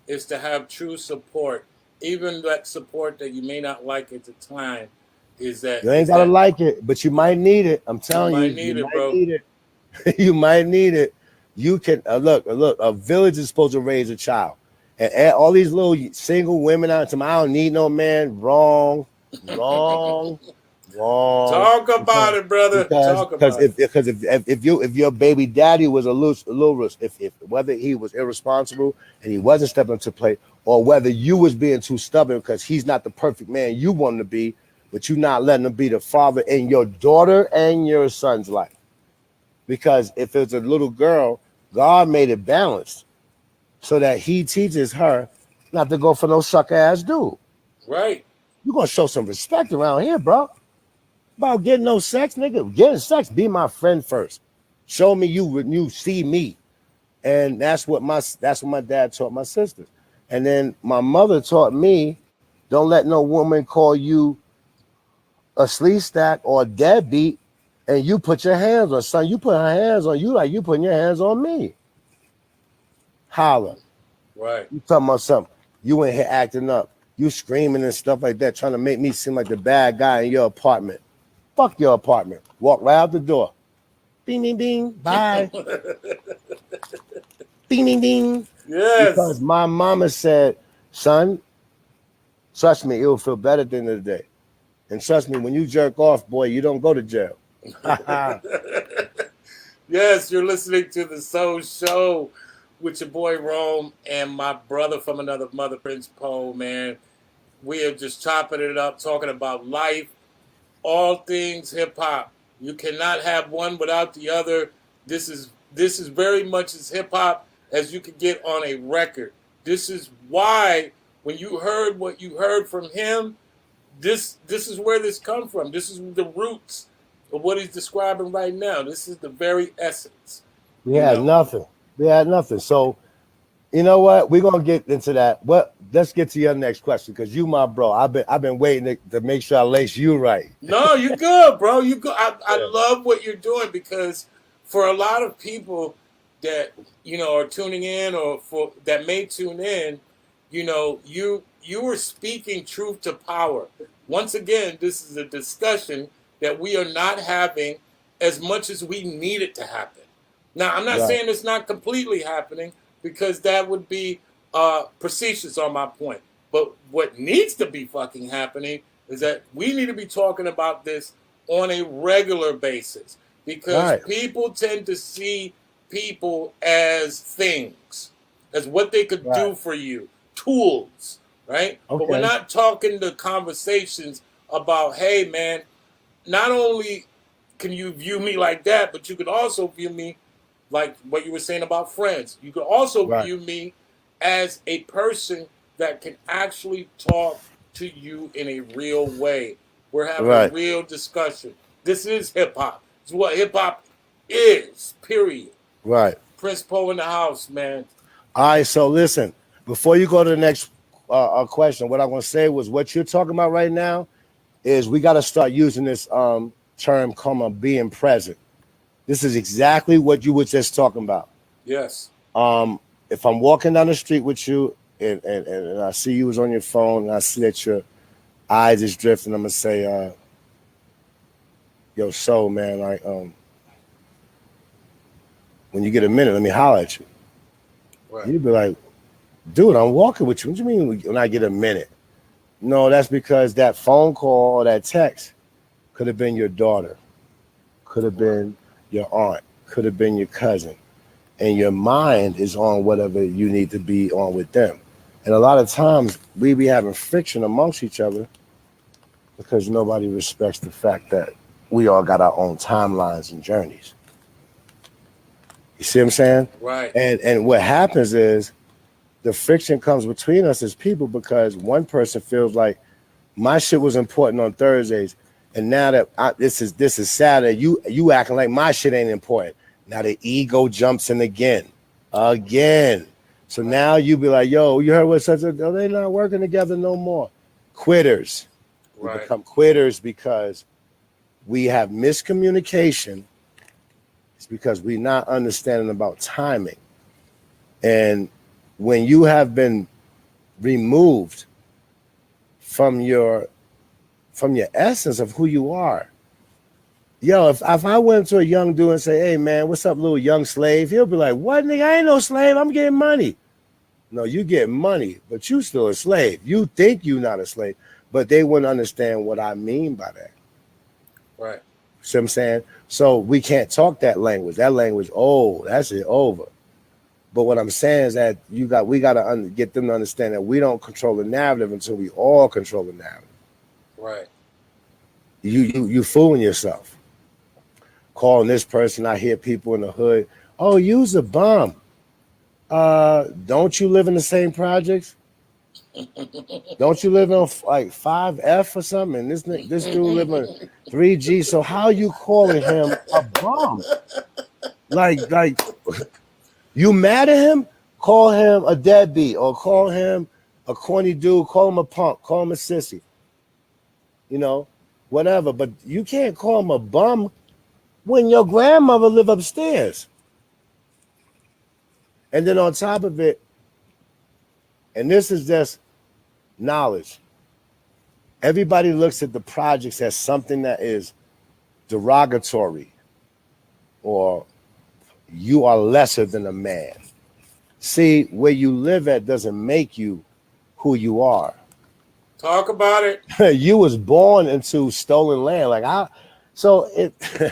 Speaker 1: is to have true support. Even that support that you may not like at the time is that
Speaker 2: You ain't gotta like it, but you might need it. I'm telling you,
Speaker 1: need it,
Speaker 2: might
Speaker 1: bro.
Speaker 2: need it. You might need it. You can look. A village is supposed to raise a child, And all these little single women out to I don't need no man. Wrong, wrong, wrong.
Speaker 1: Talk about
Speaker 2: Because
Speaker 1: it, brother.
Speaker 2: because
Speaker 1: Talk about it.
Speaker 2: if your baby daddy was a little if whether he was irresponsible and he wasn't stepping up to play, or whether you was being too stubborn because he's not the perfect man you want him to be, but you not letting him be the father in your daughter and your son's life. Because if it's a little girl, God made it balanced so that he teaches her not to go for no sucker ass dude.
Speaker 1: Right.
Speaker 2: You're gonna show some respect around here, bro. About getting no sex, nigga. Getting sex, be my friend first. Show me you when you see me. And that's what my dad taught my sisters. And then my mother taught me, don't let no woman call you a sleeve stack or a deadbeat and you put your hands on son. You put her hands on you like you putting your hands on me. Holla.
Speaker 1: Right.
Speaker 2: You talking about something. You in here acting up. You screaming and stuff like that, trying to make me seem like the bad guy in your apartment. Fuck your apartment. Walk right out the door. Bing, bing, bing. Bye. Bing, bing, bing.
Speaker 1: Yes.
Speaker 2: Because my mama said, son, trust me, it'll feel better at the end of the day. And trust me, when you jerk off, boy, you don't go to jail.
Speaker 1: Yes, you're listening to the Soul Show with your boy Rome and my brother from another mother, Prince Poe, man. We are just chopping it up, talking about life, all things hip hop. You cannot have one without the other. This is very much as hip hop as you could get on a record. This is why when you heard what you heard from him, this is where this come from. This is the roots of what he's describing right now. This is the very essence.
Speaker 2: We had nothing. We had nothing. So, you know what? We're gonna get into that. Let's get to your next question because you, my bro. I've been waiting to make sure I lace you right.
Speaker 1: No, you good, bro. You good. I love what you're doing because for a lot of people that are tuning in or for that may tune in, you are speaking truth to power. Once again, this is a discussion that we are not having as much as we need it to happen. Now, I'm not saying it's not completely happening because that would be facetious on my point. But what needs to be fucking happening is that we need to be talking about this on a regular basis because people tend to see people as things, as what they could do for you, tools, right? Okay. But we're not talking the conversations about, hey, man, not only can you view me like that, but you could also view me like what you were saying about friends. You could also view me as a person that can actually talk to you in a real way. We're having a real discussion. This is hip hop. It's what hip hop is, period.
Speaker 2: Right.
Speaker 1: Prince Poe in the house, man.
Speaker 2: All right, so listen, before you go to the next question, what I'm going to say was what you're talking about right now is we got to start using this term called being present. This is exactly what you were just talking about.
Speaker 1: Yes.
Speaker 2: If I'm walking down the street with you and I see you was on your phone and I see that your eyes is drifting, I'm going to say, yo, so, man, like, when you get a minute, let me holler at you. Right. You'd be like, dude, I'm walking with you. What do you mean when I get a minute? No, that's because that phone call or that text could have been your daughter, could have been your aunt, could have been your cousin. And your mind is on whatever you need to be on with them. And a lot of times we be having friction amongst each other because nobody respects the fact that we all got our own timelines and journeys. You see what I'm saying?
Speaker 1: Right.
Speaker 2: And what happens is the friction comes between us as people because one person feels like my shit was important on Thursdays, and now that this is Saturday, you acting like my shit ain't important. Now the ego jumps in again. So now you be like, yo, you heard what such a they not working together no more. Quitters. We become quitters because we have miscommunication. It's because we're not understanding about timing. And when you have been removed from your essence of who you are, yo, if I went to a young dude and say, hey, man, what's up, little young slave? He'll be like, what, nigga? I ain't no slave. I'm getting money. No, you get money, but you still a slave. You think you not a slave, but they wouldn't understand what I mean by that.
Speaker 1: Right.
Speaker 2: See what I'm saying? So we can't talk that language. That language, oh, that's it over. But what I'm saying is that we got to get them to understand that we don't control the narrative until we all control the narrative.
Speaker 1: Right.
Speaker 2: You fooling yourself. Calling this person, I hear people in the hood, oh, use a bum. Don't you live in the same projects? Don't you live on like 5F or something? And this dude live on 3G. So how are you calling him a bum? Like you mad at him? Call him a deadbeat or call him a corny dude. Call him a punk. Call him a sissy. You know, whatever. But you can't call him a bum when your grandmother live upstairs. And then on top of it, and this is just knowledge, everybody looks at the projects as something that is derogatory or you are lesser than a man. See, where you live at doesn't make you who you are.
Speaker 1: Talk about it.
Speaker 2: You was born into stolen land.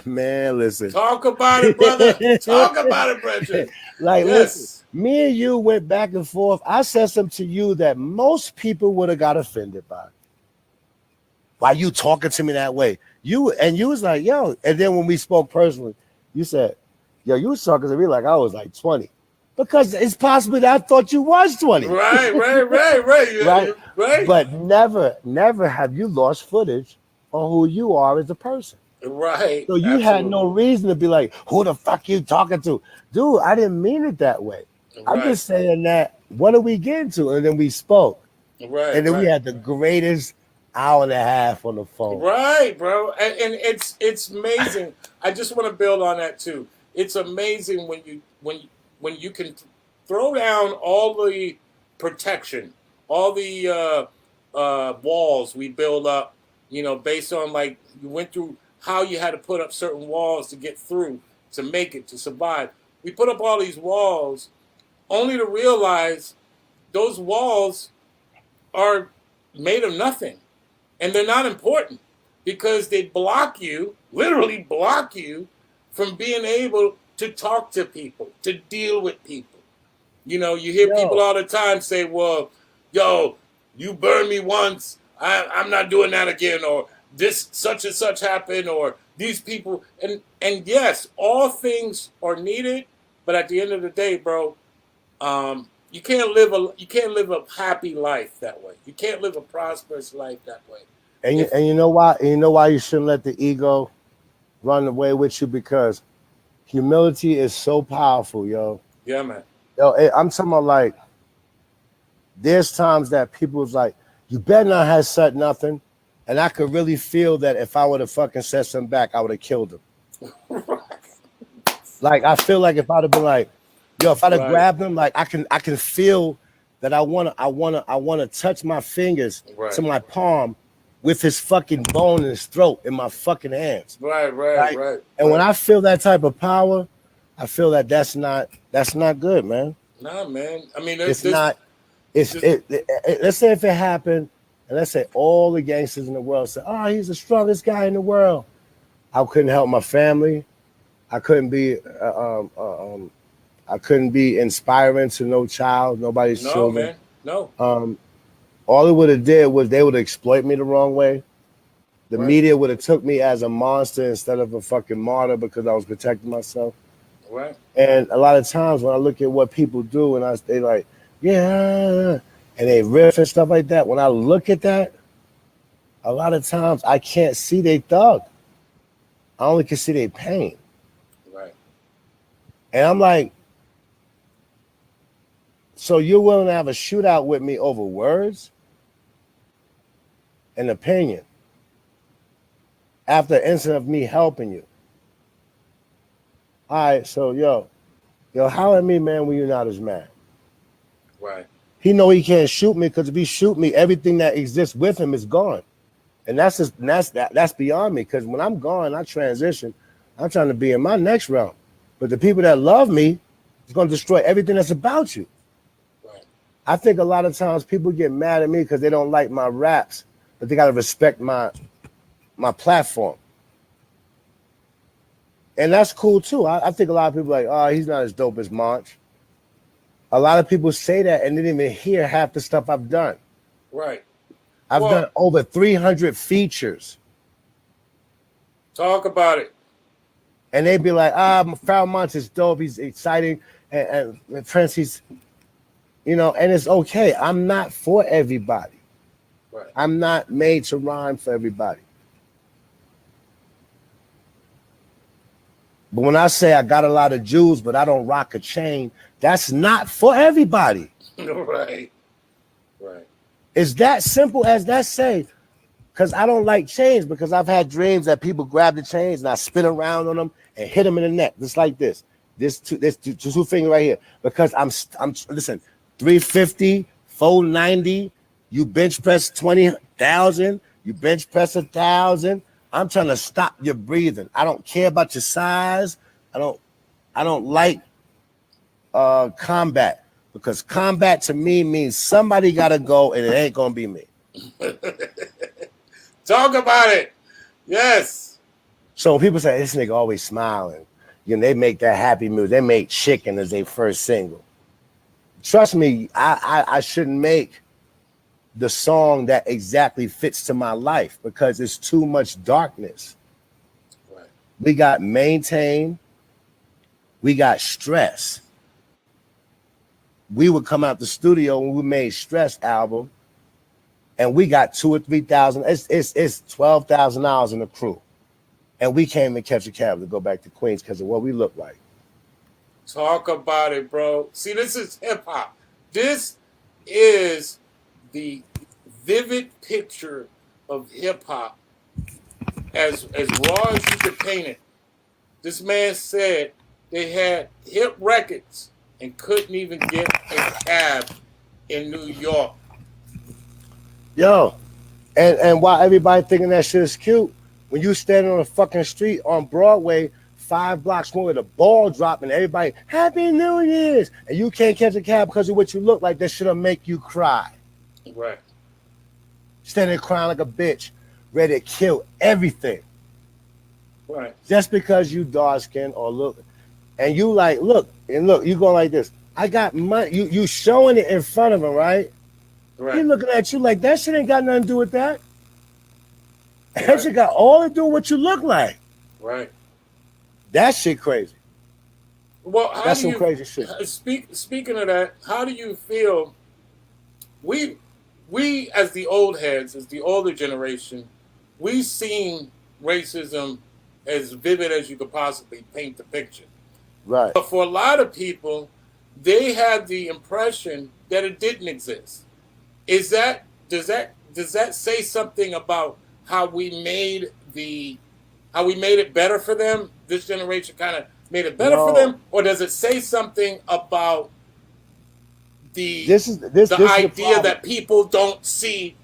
Speaker 2: Man, listen.
Speaker 1: Talk about it, brother. Talk about it, Bridget.
Speaker 2: Listen, me and you went back and forth. I said something to you that most people would have got offended by. Why you talking to me that way? You was like, yo. And then when we spoke personally, you said, yo, you was talking to me like I was like 20. Because it's possible that I thought you was 20.
Speaker 1: Right.
Speaker 2: Right. But never have you lost footage on who you are as a person.
Speaker 1: Right.
Speaker 2: So you had no reason to be like, who the fuck you talking to? Dude, I didn't mean it that way. Right. I'm just saying that, what are we getting to? And then we spoke.
Speaker 1: Right.
Speaker 2: And then we had the greatest hour and a half on the phone.
Speaker 1: Right, bro. And it's amazing. I just want to build on that too. It's amazing when you can throw down all the protection, all the walls we build up, based on like you went through how you had to put up certain walls to get through, to make it, to survive. We put up all these walls only to realize those walls are made of nothing. And they're not important because they block you, literally block you from being able to talk to people, to deal with people. You hear people all the time say, well, yo, you burned me once. I'm not doing that again. Or this such and such happened. Or these people. And yes, all things are needed. But at the end of the day, bro, you can't live a happy life that way. You can't live a prosperous life that way.
Speaker 2: And you know why? And you know why you shouldn't let the ego run away with you? Because humility is so powerful, yo.
Speaker 1: Yeah, man.
Speaker 2: Yo, I'm talking about like, there's times that people was like, you better not have said nothing. And I could really feel that if I would have fucking said something back, I would have killed him. Like, I feel like if I'd have been like, yo, if I'd have grabbed him, like I can feel that I wanna touch my fingers to my palm with his fucking bone in his throat in my fucking hands.
Speaker 1: Right.
Speaker 2: And when I feel that type of power, I feel that that's not good, man.
Speaker 1: Nah, man. I mean,
Speaker 2: let's say if it happened, and let's say all the gangsters in the world say, oh, he's the strongest guy in the world. I couldn't help my family. I couldn't be inspiring to no child, nobody's children.
Speaker 1: Man. No.
Speaker 2: All it would have did was they would exploit me the wrong way. The media would have took me as a monster instead of a fucking martyr because I was protecting myself.
Speaker 1: Right.
Speaker 2: And a lot of times when I look at what people do and they like, yeah, and they riff and stuff like that, when I look at that, a lot of times I can't see they thug. I only can see their pain.
Speaker 1: Right.
Speaker 2: And I'm like, so you're willing to have a shootout with me over words and opinion after an incident of me helping you? All right, so yo, holler at me, man, when you're not as mad.
Speaker 1: Right.
Speaker 2: He know he can't shoot me because if he shoot me, everything that exists with him is gone. And that's beyond me, because when I'm gone, I transition. I'm trying to be in my next realm. But the people that love me is going to destroy everything that's about you.
Speaker 1: Right.
Speaker 2: I think a lot of times people get mad at me because they don't like my raps, but they gotta respect my platform. And that's cool too. I think a lot of people are like, oh, he's not as dope as Monch. A lot of people say that and didn't even hear half the stuff I've done.
Speaker 1: Right.
Speaker 2: I've done over 300 features.
Speaker 1: Talk about it.
Speaker 2: And they'd be like, Pharrell Monch is dope. He's exciting. And Prince, he's, and it's okay. I'm not for everybody.
Speaker 1: Right.
Speaker 2: I'm not made to rhyme for everybody. But when I say I got a lot of jewels, but I don't rock a chain, that's not for everybody.
Speaker 1: Right. Right.
Speaker 2: It's that simple as that say. Because I don't like chains, because I've had dreams that people grab the chains and I spin around on them and hit them in the neck, just like this. This two finger right here. Because I'm listen, 350, 490, you bench press 20,000, you bench press 1,000. I'm trying to stop your breathing. I don't care about your size. I don't like combat, because combat to me means somebody gotta go and it ain't gonna be me.
Speaker 1: Talk about it. Yes.
Speaker 2: So when people say this nigga always smiling, they make that happy music. They make Chicken as their first single. Trust me, I shouldn't make the song that exactly fits to my life, because it's too much darkness.
Speaker 1: Right.
Speaker 2: We got Maintain. We got Stress. We would come out the studio when we made Stress album, and we got 2,000 or 3,000. It's $12,000 in the crew, and we came to catch a cab to go back to Queens because of what we look like.
Speaker 1: Talk about it, bro. See, this is hip hop. This is the vivid picture of hip hop, as raw as you could paint it. This man said they had hit records and couldn't even get a cab in New York.
Speaker 2: Yo, and while everybody thinking that shit is cute, when you standing on a fucking street on Broadway, 5 blocks more with a ball drop and everybody, Happy New Year's, and you can't catch a cab because of what you look like, that shit'll make you cry.
Speaker 1: Right.
Speaker 2: Standing crying like a bitch, ready to kill everything.
Speaker 1: Right.
Speaker 2: Just because you dark skin or look, and you like, look, you going like this. I got money. You showing it in front of him, right?
Speaker 1: Right.
Speaker 2: He looking at you like that shit ain't got nothing to do with that.
Speaker 1: Right.
Speaker 2: That shit got all to do with what you look like.
Speaker 1: Right.
Speaker 2: That shit crazy.
Speaker 1: Well,
Speaker 2: that's some crazy shit.
Speaker 1: Speaking of that, how do you feel? We as the old heads, as the older generation, we've seen racism as vivid as you could possibly paint the picture.
Speaker 2: Right.
Speaker 1: But for a lot of people, they had the impression that it didn't exist. Does that say something about how we made it better for them? This generation kind of made it better for them, or does it say something about the idea that people don't see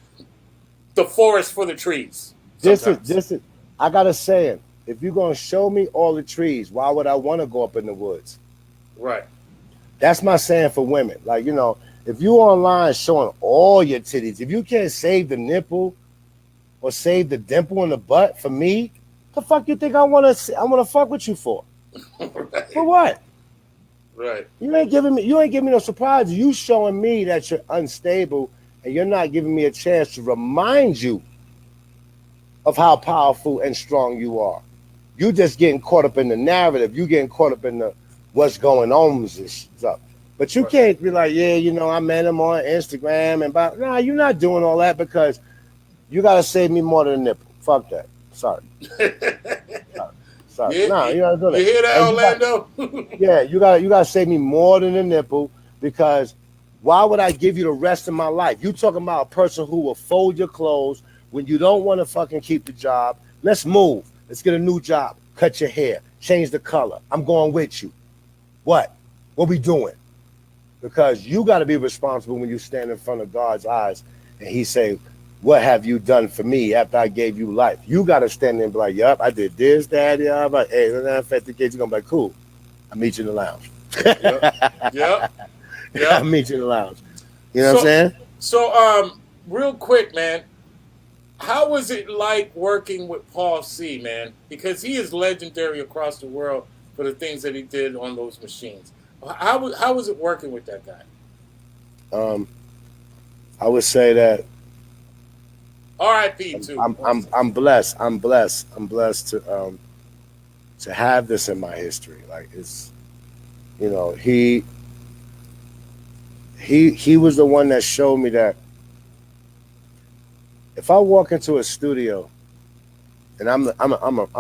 Speaker 1: the forest for the trees?
Speaker 2: This is. I got a saying. If you're gonna show me all the trees, why would I want to go up in the woods?
Speaker 1: Right.
Speaker 2: That's my saying for women. Like, if you online showing all your titties, if you can't save the nipple or save the dimple in the butt for me, the fuck you think I wanna fuck with you for?
Speaker 1: Right.
Speaker 2: For what?
Speaker 1: Right.
Speaker 2: You ain't giving me no surprise. You showing me that you're unstable, and you're not giving me a chance to remind you of how powerful and strong you are. You just getting caught up in the narrative. You getting caught up in the what's going on and stuff. But you can't be like, I met him on Instagram and nah, you're not doing all that, because you gotta save me more than a nipple. Fuck that. Sorry. Sorry.
Speaker 1: Yeah,
Speaker 2: nah, you're not doing that.
Speaker 1: You hear that, Orlando?
Speaker 2: You gotta save me more than a nipple, because why would I give you the rest of my life? You talking about a person who will fold your clothes when you don't want to fucking keep the job. Let's move. Let's get a new job. Cut your hair. Change the color. I'm going with you. What we doing? Because you got to be responsible when you stand in front of God's eyes and he say, what have you done for me after I gave you life? You got to stand there and be like, yup, I did this, that, yeah. Like, hey, then I fed the kids. You're going to be like, cool. I'll meet you in the lounge.
Speaker 1: Yep.
Speaker 2: I'll meet you in the lounge. You know what I'm
Speaker 1: So,
Speaker 2: saying?
Speaker 1: real quick, man, how was it like working with Paul C, man? Because he is legendary across the world for the things that he did on those machines. How was it working with that guy?
Speaker 2: Um, I would say that
Speaker 1: R.I.P. too.
Speaker 2: I'm blessed. I'm blessed. I'm blessed to have this in my history. Like it's you know he was the one that showed me that if I walk into a studio and I'm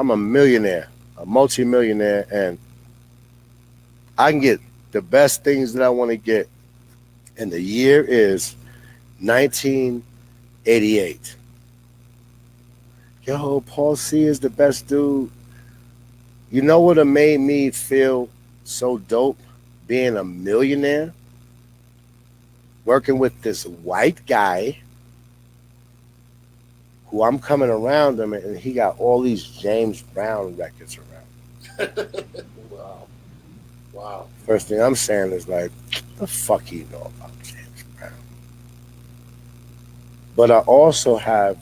Speaker 2: a millionaire, a multi-millionaire, and I can get the best things that I want to get, and the year is 1988. Yo, Paul C is the best dude. You know what have made me feel so dope? Being a millionaire, working with this white guy who I'm coming around him, and he got all these James Brown records around.
Speaker 1: Wow. Wow.
Speaker 2: First thing I'm saying is like, the fuck you know about James Brown? But I also have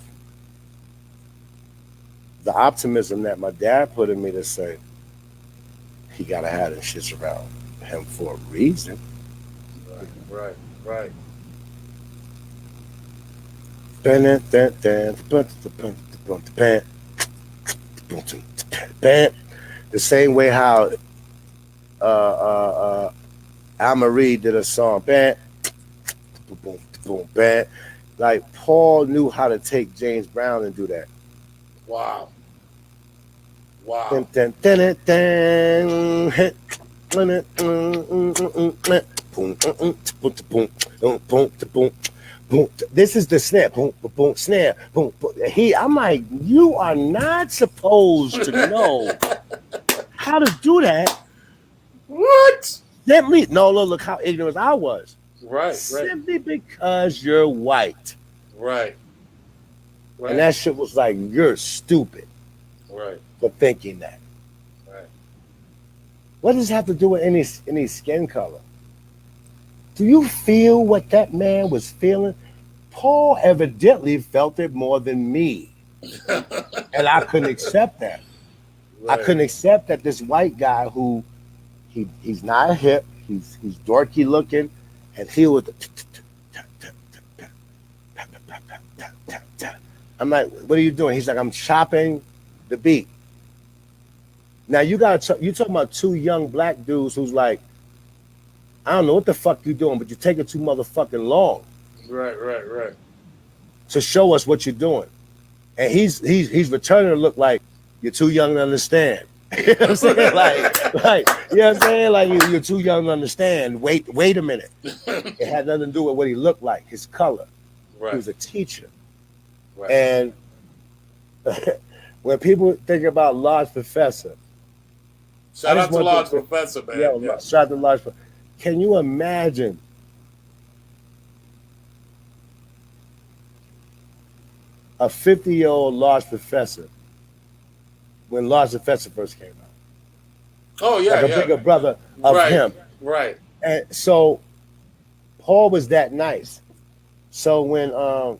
Speaker 2: the optimism that my dad put in me to say, he gotta have them shits around him for a reason.
Speaker 1: Right. Right. Right.
Speaker 2: The same way how Amarie did a song, like Paul knew how to take James Brown and do that.
Speaker 1: Wow. Wow.
Speaker 2: This is the snare. Boom, boom, boom, snare. Boom, boom. I'm like, you are not supposed to know how to do that.
Speaker 1: What?
Speaker 2: Simply, no, look how ignorant I was.
Speaker 1: Right. Right.
Speaker 2: Simply because you're white.
Speaker 1: Right. Right.
Speaker 2: And that shit was like, you're stupid
Speaker 1: Right.
Speaker 2: for thinking that.
Speaker 1: Right.
Speaker 2: What does it have to do with any skin color? Do you feel what that man was feeling? Paul evidently felt it more than me. And I couldn't accept that.
Speaker 1: Right.
Speaker 2: I couldn't accept that this white guy who he's not hip, he's dorky looking, and he would. I'm like, what are you doing? He's like, I'm chopping the beat. Now you talking about two young black dudes who's like, I don't know what the fuck you doing, but you're taking too motherfucking long.
Speaker 1: Right. Right. Right.
Speaker 2: To show us what you're doing. And he's returning to look like you're too young to understand. You know what I'm saying? Like you know what I'm saying? Like you're too young to understand. Wait a minute. It had nothing to do with what he looked like, his color.
Speaker 1: Right.
Speaker 2: He was a teacher.
Speaker 1: Right.
Speaker 2: And when people think about Large Professor,
Speaker 1: shout out to Large Professor, man.
Speaker 2: Yeah, shout out to Large Professor. Can you imagine a 50-year-old Large Professor when Large Professor first came out?
Speaker 1: Oh yeah,
Speaker 2: like a bigger brother of him.
Speaker 1: Right.
Speaker 2: And so Paul was that nice. So when Large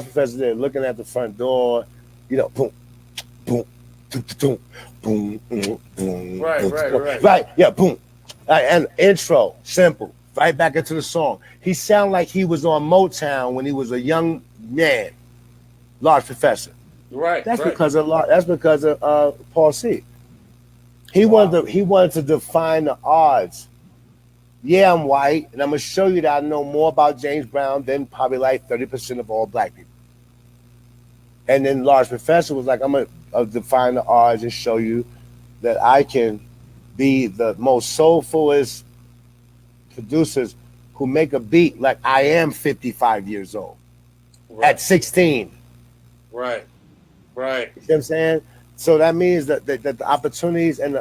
Speaker 2: Professor there looking at the front door, you know, boom, boom, boom, boom, boom, boom. Right, yeah, boom. And intro, simple. Right back into the song. He sounded like he was on Motown when he was a young man. Large Professor.
Speaker 1: Right.
Speaker 2: That's because of Paul C. He wanted to define the odds. Yeah, I'm white, and I'm gonna show you that I know more about James Brown than probably like 30% of all black people. And then Large Professor was like, I'm gonna define the odds and show you that I can be the most soulfulest producers who make a beat like I am 55 years old at 16.
Speaker 1: Right.
Speaker 2: You know what I'm saying? So that means that the opportunities and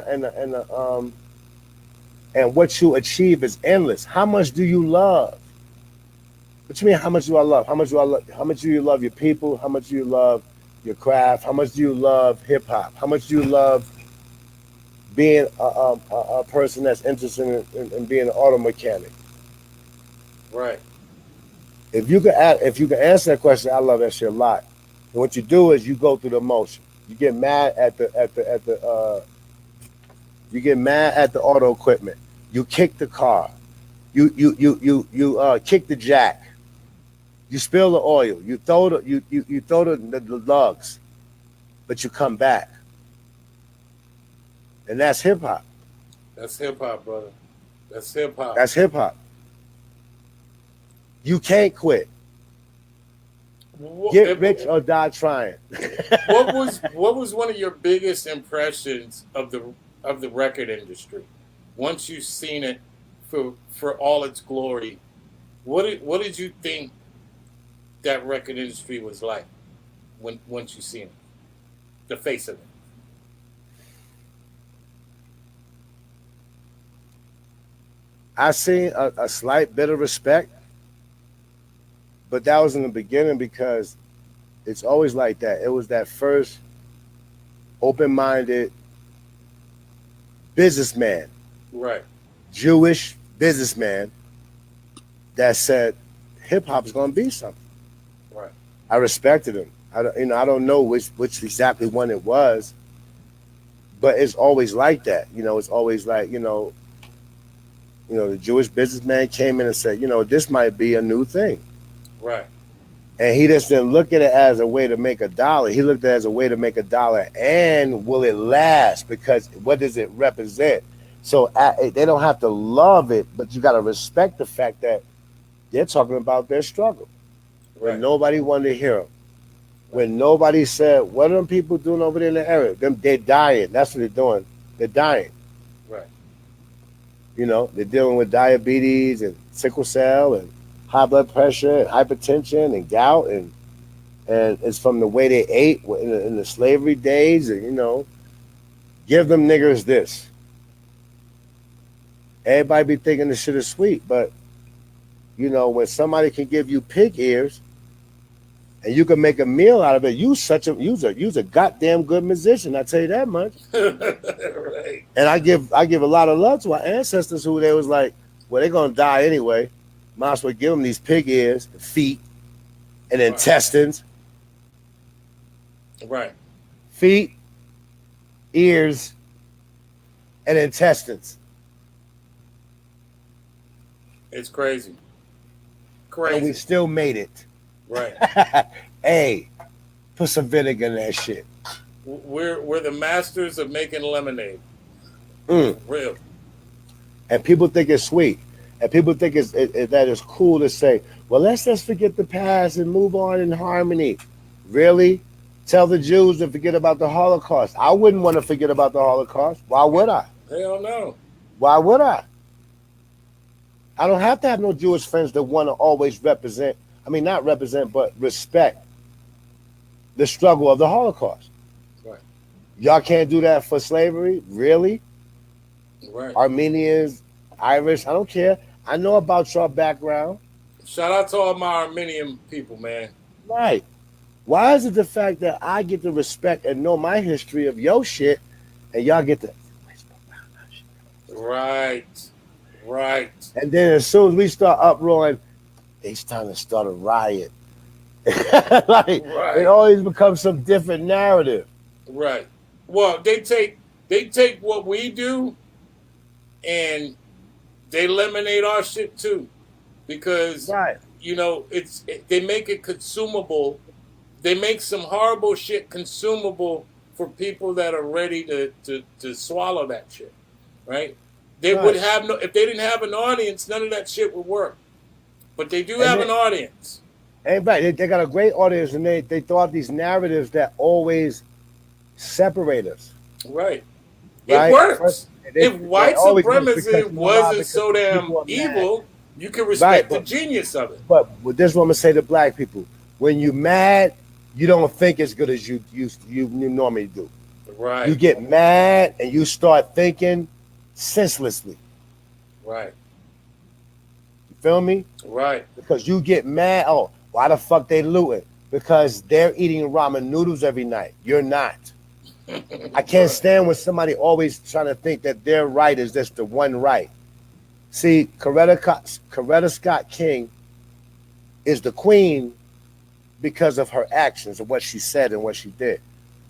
Speaker 2: what you achieve is endless. How much do you love? What you mean? How much do I love? How much do you love your people? How much do you love your craft? How much do you love hip hop? How much do you love being a person that's interested in being an auto mechanic?
Speaker 1: Right.
Speaker 2: if you can answer that question, I love that shit a lot. And what you do is you go through the motion. You get mad you get mad at the auto equipment. You kick the car. You kick the jack. You spill the oil. You throw the lugs, but you come back, and that's hip hop.
Speaker 1: That's hip hop, brother. That's hip hop.
Speaker 2: That's hip hop. You can't quit. Get rich or die trying.
Speaker 1: what was one of your biggest impressions of the record industry? Once you've seen it for all its glory, what did you think that record industry was like once you seen it? The face of it.
Speaker 2: I seen a slight bit of respect, but that was in the beginning because it's always like that. It was that first open-minded businessman,
Speaker 1: Right.
Speaker 2: Jewish businessman that said hip hop is going to be something.
Speaker 1: Right.
Speaker 2: I respected him. I don't know which exactly one it was, but it's always like that. It's always like the Jewish businessman came in and said, this might be a new thing.
Speaker 1: Right.
Speaker 2: And he just didn't look at it as a way to make a dollar. He looked at it as a way to make a dollar, and will it last? Because what does it represent? So they don't have to love it, but you got to respect the fact that they're talking about their struggle.
Speaker 1: Right.
Speaker 2: When nobody wanted to hear them. When nobody said, what are them people doing over there in the area? They're dying. That's what they're doing. They're dying.
Speaker 1: Right.
Speaker 2: They're dealing with diabetes and sickle cell and high blood pressure and hypertension and gout, and it's from the way they ate in the slavery days. And give them niggers this. Everybody be thinking this shit is sweet, but when somebody can give you pig ears and you can make a meal out of it, you's a goddamn good musician. I tell you that much.
Speaker 1: Right.
Speaker 2: And I give a lot of love to our ancestors who they was like, well, they're gonna die anyway. Might as well give them these pig ears, feet, and intestines.
Speaker 1: Right.
Speaker 2: Feet, ears, and intestines.
Speaker 1: It's crazy.
Speaker 2: And
Speaker 1: Crazy.
Speaker 2: we still made it.
Speaker 1: Right.
Speaker 2: Hey, put some vinegar in that shit.
Speaker 1: We're the masters of making lemonade. Real.
Speaker 2: And people think it's sweet. And people think that it's cool to say, well, let's just forget the past and move on in harmony. Really? Tell the Jews to forget about the Holocaust. I wouldn't want to forget about the Holocaust. Why would I?
Speaker 1: Hell no.
Speaker 2: Why would I? I don't have to have no Jewish friends that want to always represent, not represent, but respect the struggle of the Holocaust.
Speaker 1: Right.
Speaker 2: Y'all can't do that for slavery? Really?
Speaker 1: Right.
Speaker 2: Armenians, Irish, I don't care. I know about your background.
Speaker 1: Shout out to all my Armenian people, man.
Speaker 2: Right. Why is it the fact that I get to respect and know my history of your shit and y'all get to
Speaker 1: Right. Right.
Speaker 2: And then as soon as we start uproaring, it's time to start a riot. It always becomes some different narrative.
Speaker 1: Right. Well, they take what we do and they eliminate our shit too, because they make it consumable. They make some horrible shit consumable for people that are ready to swallow that shit, right? They would have if they didn't have an audience, none of that shit would work. But they do have an audience.
Speaker 2: And right, they got a great audience, and they throw out these narratives that always separate us.
Speaker 1: Right. It works. If white supremacy wasn't so damn evil, you can respect the genius of it.
Speaker 2: But this is what I'm gonna say to black people: when you're mad, you don't think as good as you normally do.
Speaker 1: Right.
Speaker 2: You get mad and you start thinking senselessly.
Speaker 1: Right.
Speaker 2: You feel me?
Speaker 1: Right.
Speaker 2: Because you get mad. Oh, why the fuck they looting? Because they're eating ramen noodles every night. You're not. I can't stand when somebody always trying to think that their right is just the one right. See, Coretta Scott King is the queen because of her actions and what she said and what she did.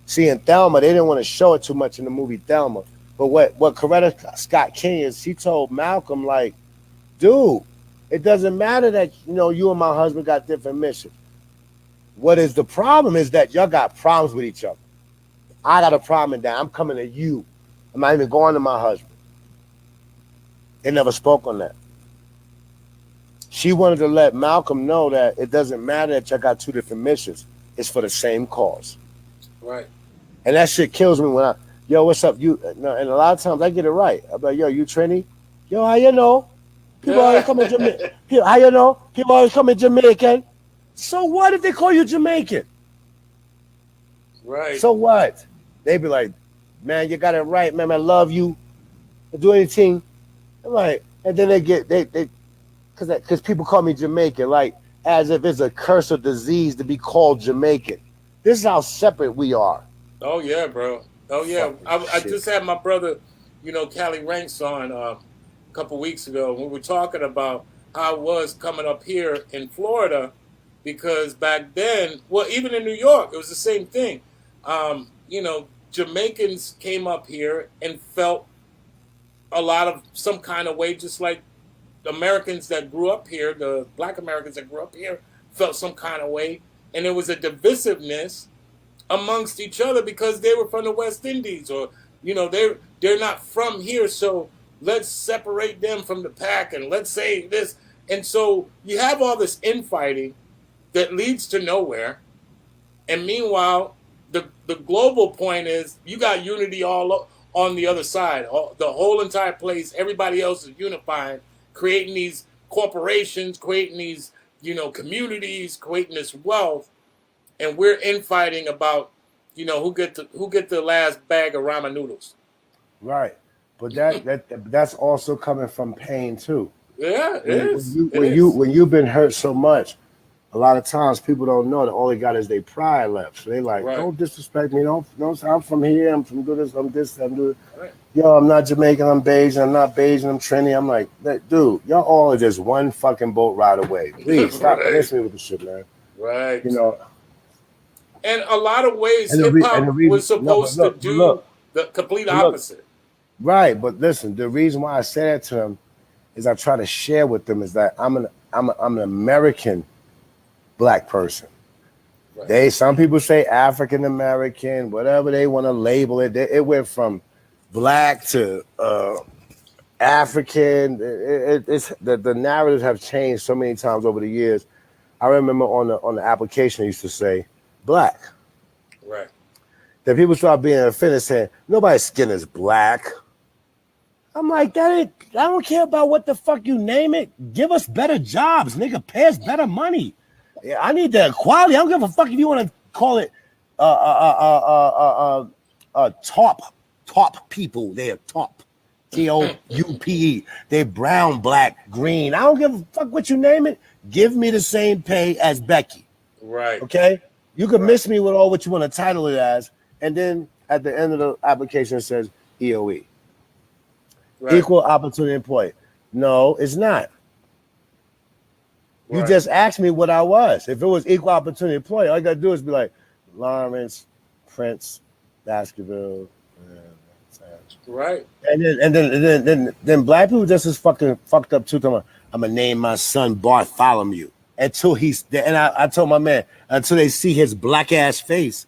Speaker 2: See, in Thelma, they didn't want to show it too much in the movie Thelma. But what Coretta Scott King is, she told Malcolm, like, dude, it doesn't matter that you and my husband got different missions. What is the problem is that y'all got problems with each other. I got a problem in that. I'm coming to you. I'm not even going to my husband. They never spoke on that. She wanted to let Malcolm know that it doesn't matter that y'all got two different missions. It's for the same cause.
Speaker 1: Right.
Speaker 2: And that shit kills me when yo, what's up? You no, and a lot of times I get it right. I'm like, yo, you Trini? Yo, how you know? People always come in Jamaican. How you know? People always come in Jamaican. So what if they call you Jamaican?
Speaker 1: Right.
Speaker 2: So what? They be like, man, you got it right, man. I love you. I'll do anything. I'm like, and then they because people call me Jamaican, like as if it's a curse or disease to be called Jamaican. This is how separate we are.
Speaker 1: Oh yeah, bro. Oh yeah. I just had my brother, Cali Ranks on a couple weeks ago. We were talking about how I was coming up here in Florida, because back then, well, even in New York, it was the same thing. Jamaicans came up here and felt a lot of some kind of way, just like Americans that grew up here, the Black Americans that grew up here, felt some kind of way, and there was a divisiveness amongst each other because they were from the West Indies, or they're not from here, so let's separate them from the pack and let's say this. And so you have all this infighting that leads to nowhere. And meanwhile, the global point is you got unity all on the other side. The whole entire place, everybody else is unifying, creating these corporations, creating these communities, creating this wealth, and we're infighting about who get the last bag of ramen noodles.
Speaker 2: Right, but that's also coming from pain too.
Speaker 1: Yeah, it is.
Speaker 2: When you've been hurt so much, a lot of times people don't know that all they got is their pride left. So they like,
Speaker 1: Right.
Speaker 2: don't disrespect me. Don't I'm from here. I'm from this. I'm this. I'm doing.
Speaker 1: Right.
Speaker 2: Yo, I'm not Jamaican. I'm Bajan. I'm not Bajan. I'm Trini. I'm like, dude, y'all all are just one fucking boat ride away. Please stop
Speaker 1: Right.
Speaker 2: listening with the shit, man.
Speaker 1: Right.
Speaker 2: And
Speaker 1: a lot of ways, hip hop was supposed to do the complete opposite.
Speaker 2: Right, but listen, the reason why I say that to them is I try to share with them is that I'm an American Black person. Right. Some people say African American, whatever they want to label it. It went from Black to African. It's the narratives have changed so many times over the years. I remember on the application it used to say Black.
Speaker 1: Right.
Speaker 2: Then people start being offended, saying nobody's skin is black. I'm like, I don't care about what the fuck you name it. Give us better jobs, nigga. Pay us better money. Yeah, I need the equality. I don't give a fuck if you want to call it top people. They're top. TOUPE. They brown, black, green. I don't give a fuck what you name it. Give me the same pay as Becky.
Speaker 1: Right.
Speaker 2: Okay? You can miss me with all what you want to title it as, and then at the end of the application it says EOE. Right. Equal opportunity employee. No, it's not. Right. You just asked me what I was. If it was equal opportunity employee, all you gotta do is be like Lawrence, Prince, Baskerville.
Speaker 1: Right.
Speaker 2: And then black people just as fucking fucked up too. I'm gonna name my son Bartholomew until I told my man until they see his black ass face.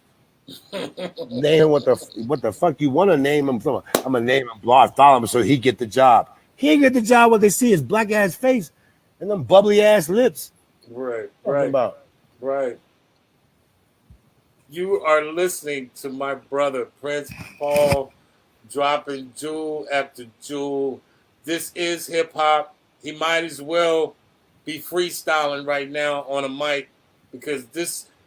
Speaker 2: Name what the fuck you want to name him from? I'm gonna name him Bartholomew so he get the job. He ain't get the job. What they see is black ass face and them bubbly ass lips.
Speaker 1: Right. Right. You are listening to my brother Prince Paul, dropping jewel after jewel. This is hip hop. He might as well be freestyling right now on a mic, because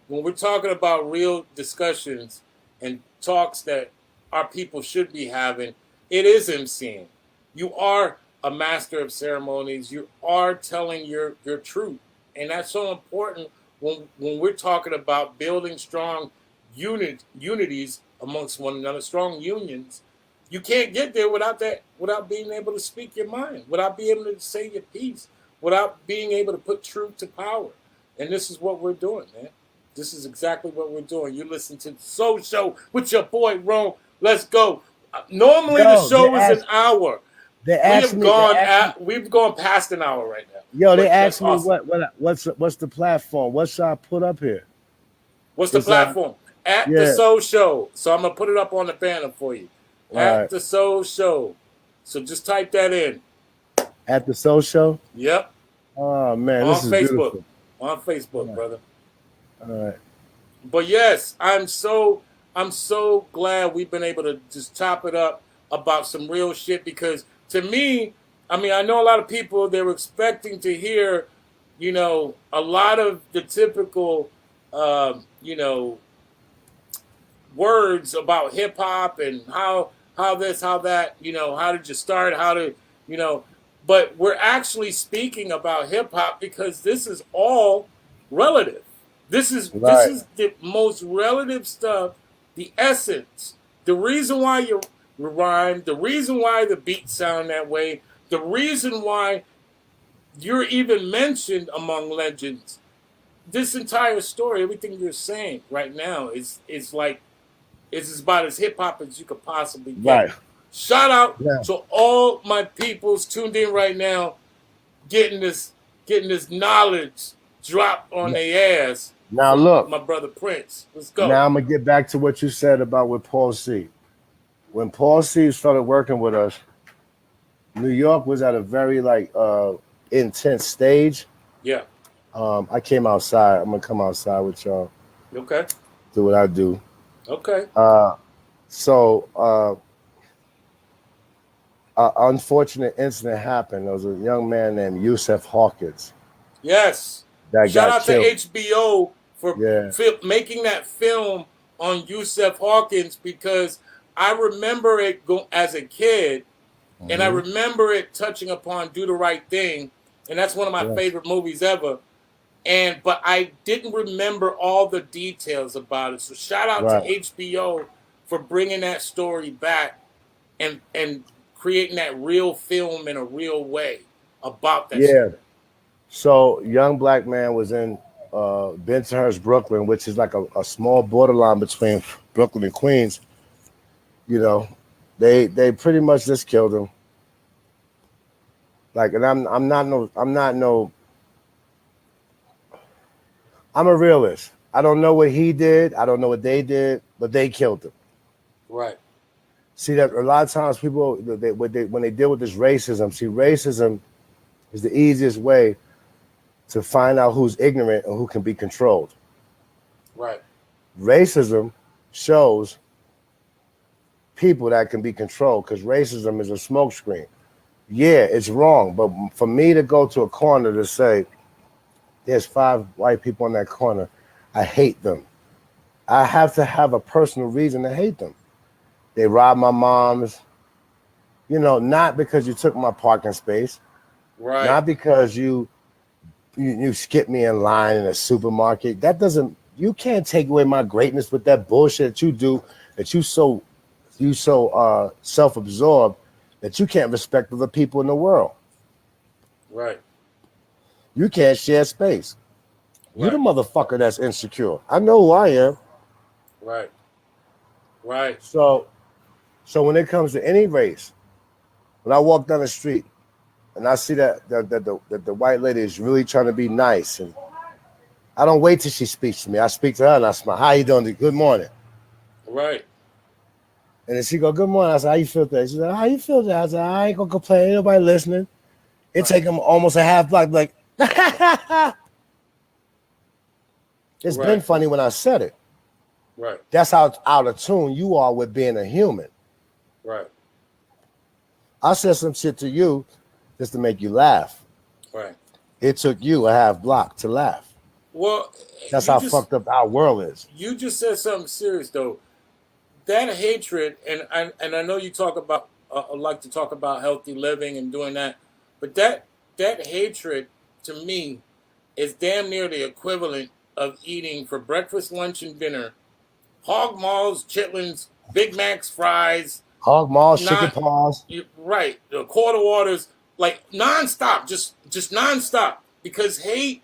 Speaker 1: when we're talking about real discussions and talks that our people should be having, it is MCing. You are a master of ceremonies. You are telling your truth. And that's so important when we're talking about building strong unities amongst one another, strong unions. You can't get there without being able to speak your mind, without being able to say your piece, without being able to put truth to power. And this is what we're doing, man. This is exactly what we're doing. You listen to the Soul Show with your boy Rome. Let's go. Normally the
Speaker 2: Yo,
Speaker 1: show is an hour.
Speaker 2: they
Speaker 1: We
Speaker 2: asked
Speaker 1: have
Speaker 2: me, they
Speaker 1: gone
Speaker 2: asked me,
Speaker 1: at we've gone past an hour right now.
Speaker 2: yo, they
Speaker 1: But that's
Speaker 2: asked me
Speaker 1: awesome.
Speaker 2: what's the platform? What should I put up here?
Speaker 1: What's the
Speaker 2: It's
Speaker 1: platform? At the
Speaker 2: yeah,
Speaker 1: Soul Show. So I'm gonna put it up on the banner for you.
Speaker 2: all
Speaker 1: At
Speaker 2: right.
Speaker 1: the Soul Show. So just type that in.
Speaker 2: At the Soul Show.
Speaker 1: Yep.
Speaker 2: Oh man,
Speaker 1: On
Speaker 2: this is
Speaker 1: Facebook.
Speaker 2: beautiful.
Speaker 1: On Facebook,
Speaker 2: All right.
Speaker 1: brother.
Speaker 2: All right.
Speaker 1: But yes, I'm so glad we've been able to just chop it up about some real shit because to me, I mean, I know a lot of people they were expecting to hear, a lot of the typical, you know, words about hip hop and how this, how that, how did you start, how to, you know, but we're actually speaking about hip hop because this is all relative. This
Speaker 2: Right.
Speaker 1: is the most relative stuff, the essence, the reason why you rhyme, the reason why the beats sound that way, the reason why you're even mentioned among legends. This entire story, everything you're saying right now is like it's about as hip hop as you could possibly get.
Speaker 2: Right.
Speaker 1: Shout out
Speaker 2: Yeah.
Speaker 1: to all my peoples tuned in right now, getting this knowledge dropped on their ass
Speaker 2: Now
Speaker 1: from
Speaker 2: look.
Speaker 1: my brother Prince. Let's go.
Speaker 2: Now I'm gonna get back to what you said about with Paul C. When Paul C started working with us, New York was at a very intense stage.
Speaker 1: Yeah.
Speaker 2: I came outside. I'm gonna come outside with y'all,
Speaker 1: Okay.
Speaker 2: do what I do.
Speaker 1: Okay.
Speaker 2: So an unfortunate incident happened. There was a young man named Yusef Hawkins
Speaker 1: Yes.
Speaker 2: that
Speaker 1: Shout
Speaker 2: got
Speaker 1: out to
Speaker 2: killed.
Speaker 1: HBO for
Speaker 2: Yeah.
Speaker 1: making that film on Yusef Hawkins because I remember it as a kid, and I
Speaker 2: Mhm.
Speaker 1: remember it touching upon Do the Right Thing, and that's one of my
Speaker 2: Yes.
Speaker 1: favorite movies ever. But I didn't remember all the details about it. So shout out to
Speaker 2: Right.
Speaker 1: HBO for bringing that story back and creating that real film in a real way about that
Speaker 2: Yeah.
Speaker 1: shit.
Speaker 2: So young black man was in Bensonhurst, Brooklyn, which is like a small borderline between Brooklyn and Queens. You know, they pretty much just killed him. Like, and I'm a realist. I don't know what he did. I don't know what they did, but they killed him.
Speaker 1: Right.
Speaker 2: See that a lot of times people when they deal with this racism, see racism is the easiest way to find out who's ignorant and who can be controlled.
Speaker 1: Right.
Speaker 2: Racism shows people that can be controlled because racism is a smokescreen. Yeah, it's wrong, but for me to go to a corner to say there's 5 white people in that corner, I hate them. I have to have a personal reason to hate them. They robbed my mom's, not because you took my parking space,
Speaker 1: Right.
Speaker 2: not because you skipped me in line in a supermarket. That doesn't. You can't take away my greatness with that bullshit that you do. That you so self-absorbed that you can't respect other people in the world.
Speaker 1: Right.
Speaker 2: You can't share space. You the
Speaker 1: Right.
Speaker 2: motherfucker that's insecure. I know who I am.
Speaker 1: Right. Right.
Speaker 2: So when it comes to any race, when I walk down the street and I see that the white lady is really trying to be nice, and I don't wait till she speaks to me. I speak to her and I smile. How you doing? Good morning.
Speaker 1: Right.
Speaker 2: And then she go, good morning. I said, how you feel today? She said, how you feel today? I said, I ain't gonna complain. Ain't nobody listening. It take them almost a half block. Like, it's been
Speaker 1: Right.
Speaker 2: funny when I said it.
Speaker 1: Right.
Speaker 2: That's how out of tune you are with being a human.
Speaker 1: Right.
Speaker 2: I said some shit to you just to make you laugh.
Speaker 1: Right.
Speaker 2: It took you a half block to laugh.
Speaker 1: Well,
Speaker 2: That's
Speaker 1: you
Speaker 2: how
Speaker 1: just
Speaker 2: fucked up our world is.
Speaker 1: you just said something serious though. That hatred, and I know you talk about like to talk about healthy living and doing that, but that hatred to me is damn near the equivalent of eating for breakfast, lunch, and dinner hog maws, chitlins, Big Macs, fries,
Speaker 2: Hog maws, chicken
Speaker 1: not
Speaker 2: paws.
Speaker 1: right, the quarter waters, like nonstop, just nonstop. Because hate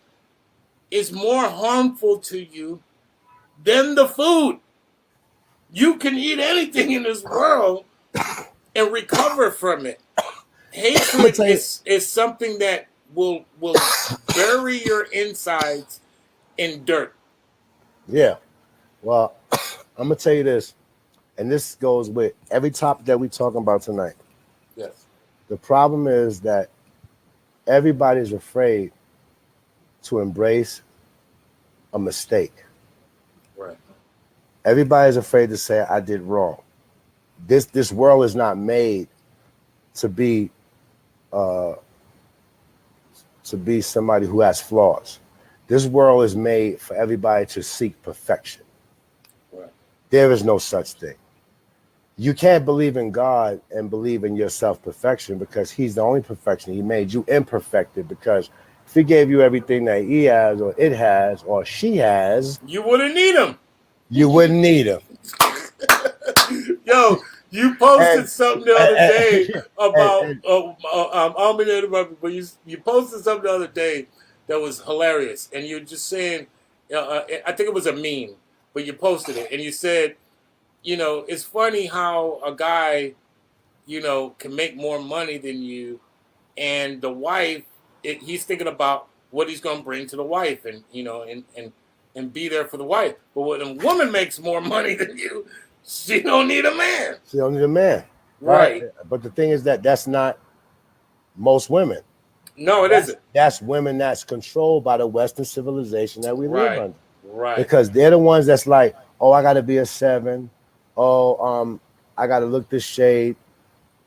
Speaker 1: is more harmful to you than the food. You can eat anything in this world and recover from it.
Speaker 2: I'm gonna
Speaker 1: Hatred
Speaker 2: tell you,
Speaker 1: is something that will bury your insides in dirt.
Speaker 2: yeah. Well, I'm gonna tell you this, and this goes with every topic that we're talking about tonight.
Speaker 1: Yes.
Speaker 2: The problem is that everybody's afraid to embrace a mistake.
Speaker 1: Right.
Speaker 2: Everybody's afraid to say I did wrong. This world is not made to be uh, somebody who has flaws. This world is made for everybody to seek perfection.
Speaker 1: Right.
Speaker 2: There is no such thing. You can't believe in God and believe in your self-perfection because he's the only perfection. He made you imperfected because if he gave you everything that he has or it has or she has,
Speaker 1: You wouldn't need them.
Speaker 2: you wouldn't need him.
Speaker 1: Yo, you posted
Speaker 2: And,
Speaker 1: something the other day
Speaker 2: and,
Speaker 1: about
Speaker 2: and
Speaker 1: I'll be there tomorrow, but you posted something the other day that was hilarious, and you're just saying, I think it was a meme, but you posted it, and you said, it's funny how a guy, can make more money than you, and the wife, he's thinking about what he's going to bring to the wife, and and be there for the wife. But when a woman makes more money than you, she don't need a man.
Speaker 2: she don't need a man, right?
Speaker 1: Right.
Speaker 2: But the thing is that that's not most women.
Speaker 1: No, it
Speaker 2: That's
Speaker 1: isn't.
Speaker 2: that's women that's controlled by the Western civilization that we live
Speaker 1: Right.
Speaker 2: under.
Speaker 1: Right.
Speaker 2: Because they're the ones that's like, oh, I got to be a 7. Oh, I got to look this shade.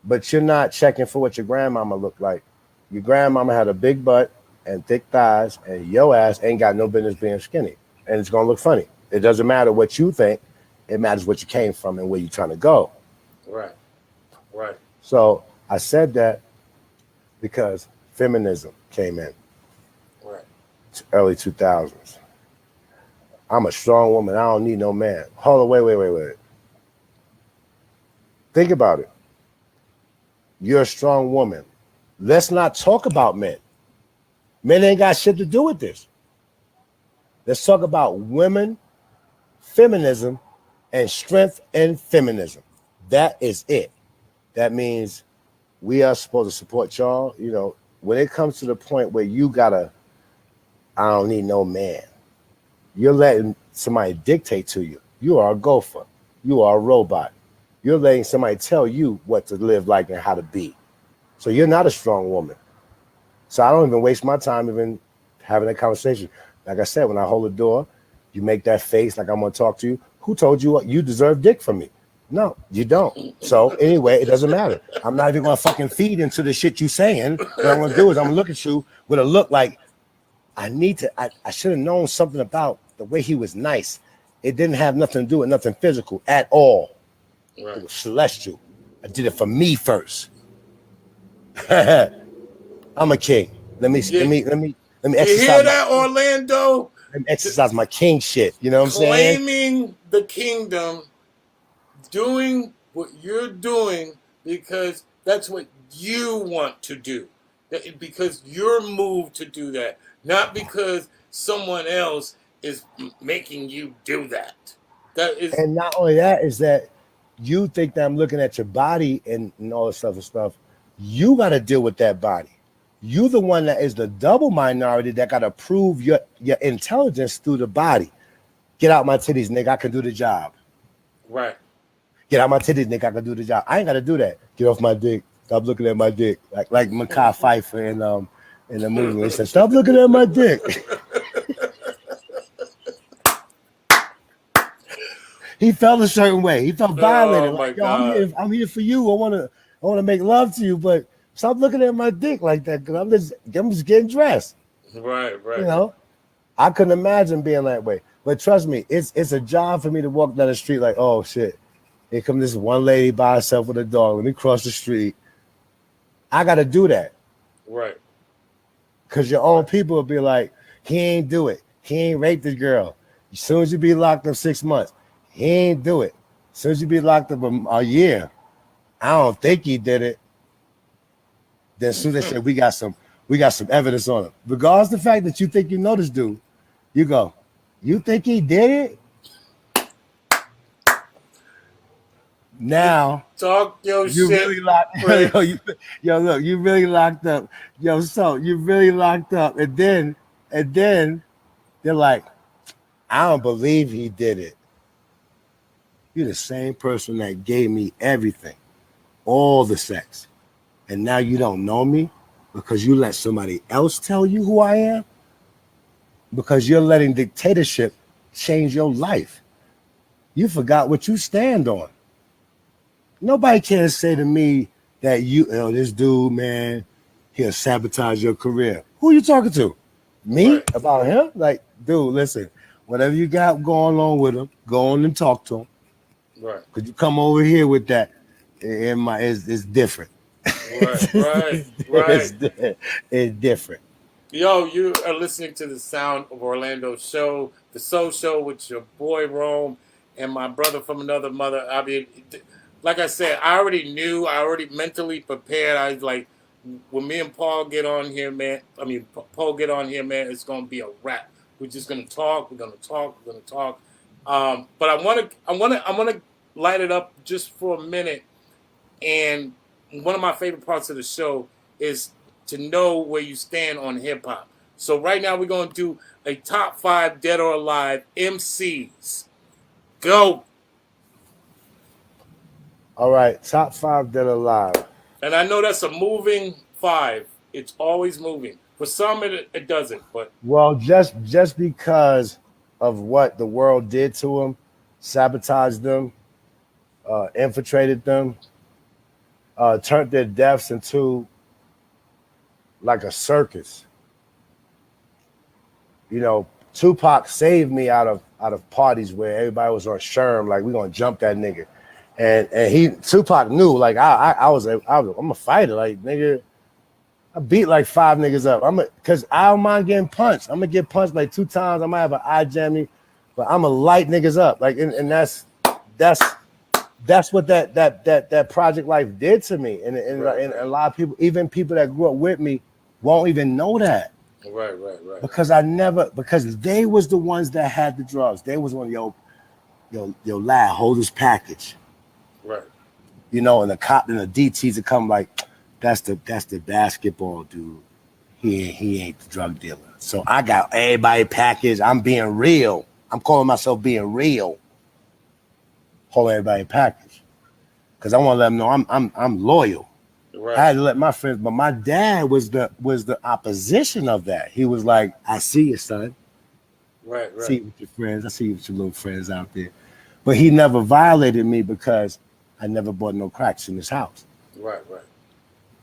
Speaker 2: But you're not checking for what your grandmama looked like. Your grandmama had a big butt and thick thighs, and your ass ain't got no business being skinny. And it's going to look funny. It doesn't matter what you think. It matters what you came from and where you're trying to go.
Speaker 1: Right. Right.
Speaker 2: So I said that because feminism came in
Speaker 1: Right.
Speaker 2: early 2000s. I'm a strong woman. I don't need no man. Hold on, wait. Think about it. You're a strong woman. Let's not talk about men. Men ain't got shit to do with this. Let's talk about women, feminism, and strength and feminism. That is it. That means we are supposed to support y'all. When it comes to the point where you gotta, I don't need no man. You're letting somebody dictate to you. You are a gopher. You are a robot. You're letting somebody tell you what to live like and how to be. So you're not a strong woman. So I don't even waste my time even having that conversation. Like I said, when I hold the door, you make that face like I'm going to talk to you. Who told you you deserve dick from me? No, you don't. So anyway, it doesn't matter. I'm not even going to fucking feed into the shit you saying. What I'm going to do is I'm going to look at you with a look like I should have known something about the way he was nice. It didn't have nothing to do with nothing physical at all.
Speaker 1: Right.
Speaker 2: It was celestial. I did it for me first. I'm a king. Let me
Speaker 1: You
Speaker 2: exercise
Speaker 1: hear
Speaker 2: my
Speaker 1: that, Orlando?
Speaker 2: let me exercise my king shit. You know what I'm saying?
Speaker 1: Claiming the kingdom, doing what you're doing because that's what you want to do. Because you're moved to do that, not because someone else is making you do that. That is
Speaker 2: And not only that is that you think that I'm looking at your body and all this other stuff. You got to deal with that body. You the one that is the double minority that got to prove your intelligence through the body. Get out my titties, nigga. I can do the job.
Speaker 1: right.
Speaker 2: Get out my titties, nigga. I can do the job. I ain't got to do that. Get off my dick. Stop looking at my dick. Like Mekhi Phifer in the movie when he said, "Stop looking at my dick." He felt a certain way. He felt violated.
Speaker 1: Oh my
Speaker 2: Like, yo,
Speaker 1: God.
Speaker 2: I'm here for you. I wanna make love to you, but stop looking at my dick like that because I'm just getting dressed.
Speaker 1: Right.
Speaker 2: You know, I couldn't imagine being that way. But trust me, it's a job for me to walk down the street like, oh shit, here comes this one lady by herself with a dog. Let me cross the street. I got to do that
Speaker 1: Right.
Speaker 2: because your own people will be like, he ain't do it. He ain't raped the girl. As soon as you be locked up 6 months, he ain't do it. As soon as you be locked up a year, I don't think he did it. Then soon as they said we got some evidence on him. Regardless of the fact that you think you know this dude, You go, you think he did it? Now
Speaker 1: Talk your
Speaker 2: you
Speaker 1: shit,
Speaker 2: really locked yo,
Speaker 1: Prince.
Speaker 2: look, you really locked up. Yo, so you really locked up. And then they're like, I don't believe he did it. You're the same person that gave me everything, all the sex. And now you don't know me because you let somebody else tell you who I am? Because you're letting dictatorship change your life. You forgot what you stand on. Nobody can say to me that this dude, man, he'll sabotage your career. Who are you talking to? Me?
Speaker 1: Right,
Speaker 2: About him? Like, dude, listen, whatever you got going on with him, go on and talk to him.
Speaker 1: right,
Speaker 2: Could you come over here with that? It's different.
Speaker 1: right, right,
Speaker 2: it's,
Speaker 1: right.
Speaker 2: it's different.
Speaker 1: Yo, you are listening to the Sound of Orlando show, the Soul Show with your boy Rome and my brother from another mother. I mean, like I said, I already knew, I already mentally prepared. I was like, when me and Paul get on here, man, Paul get on here, man, it's going to be a wrap. We're just going to talk, we're going to talk, we're going to talk. But I want to light it up just for a minute. And one of my favorite parts of the show is to know where you stand on hip hop. So right now we're going to do a top 5 dead or alive MCs. Go.
Speaker 2: All right, top five that are alive.
Speaker 1: And I know that's a moving 5. It's always moving. For some it doesn't, but
Speaker 2: Well, just because of what the world did to them, sabotaged them, infiltrated them, turned their deaths into like a circus. You know, Tupac saved me out of parties where everybody was on Sherm, like we gonna jump that nigga, and Tupac knew like I'm a fighter, like nigga. I beat like 5 niggas up. Cause I don't mind getting punched. I'm gonna get punched like 2 times. I might have an eye jam me, but I'm gonna light niggas up. Like and that's that's what that Project Life did to me. And a lot of people, even people that grew up with me, won't even know that.
Speaker 1: right.
Speaker 2: Because they was the ones that had the drugs. They was one, yo, lad, hold this package.
Speaker 1: Right.
Speaker 2: And the cop and the DTs would come like, that's the basketball dude. He ain't the drug dealer. So I got everybody packaged. I'm being real. I'm calling myself being real. Holding everybody packaged. Because I want to let them know I'm loyal.
Speaker 1: Right.
Speaker 2: I had to let my friends, but my dad was the opposition of that. He was like, I see you, son.
Speaker 1: Right.
Speaker 2: I see you with your friends. I see you with your little friends out there. But he never violated me because I never bought no cracks in his house.
Speaker 1: Right.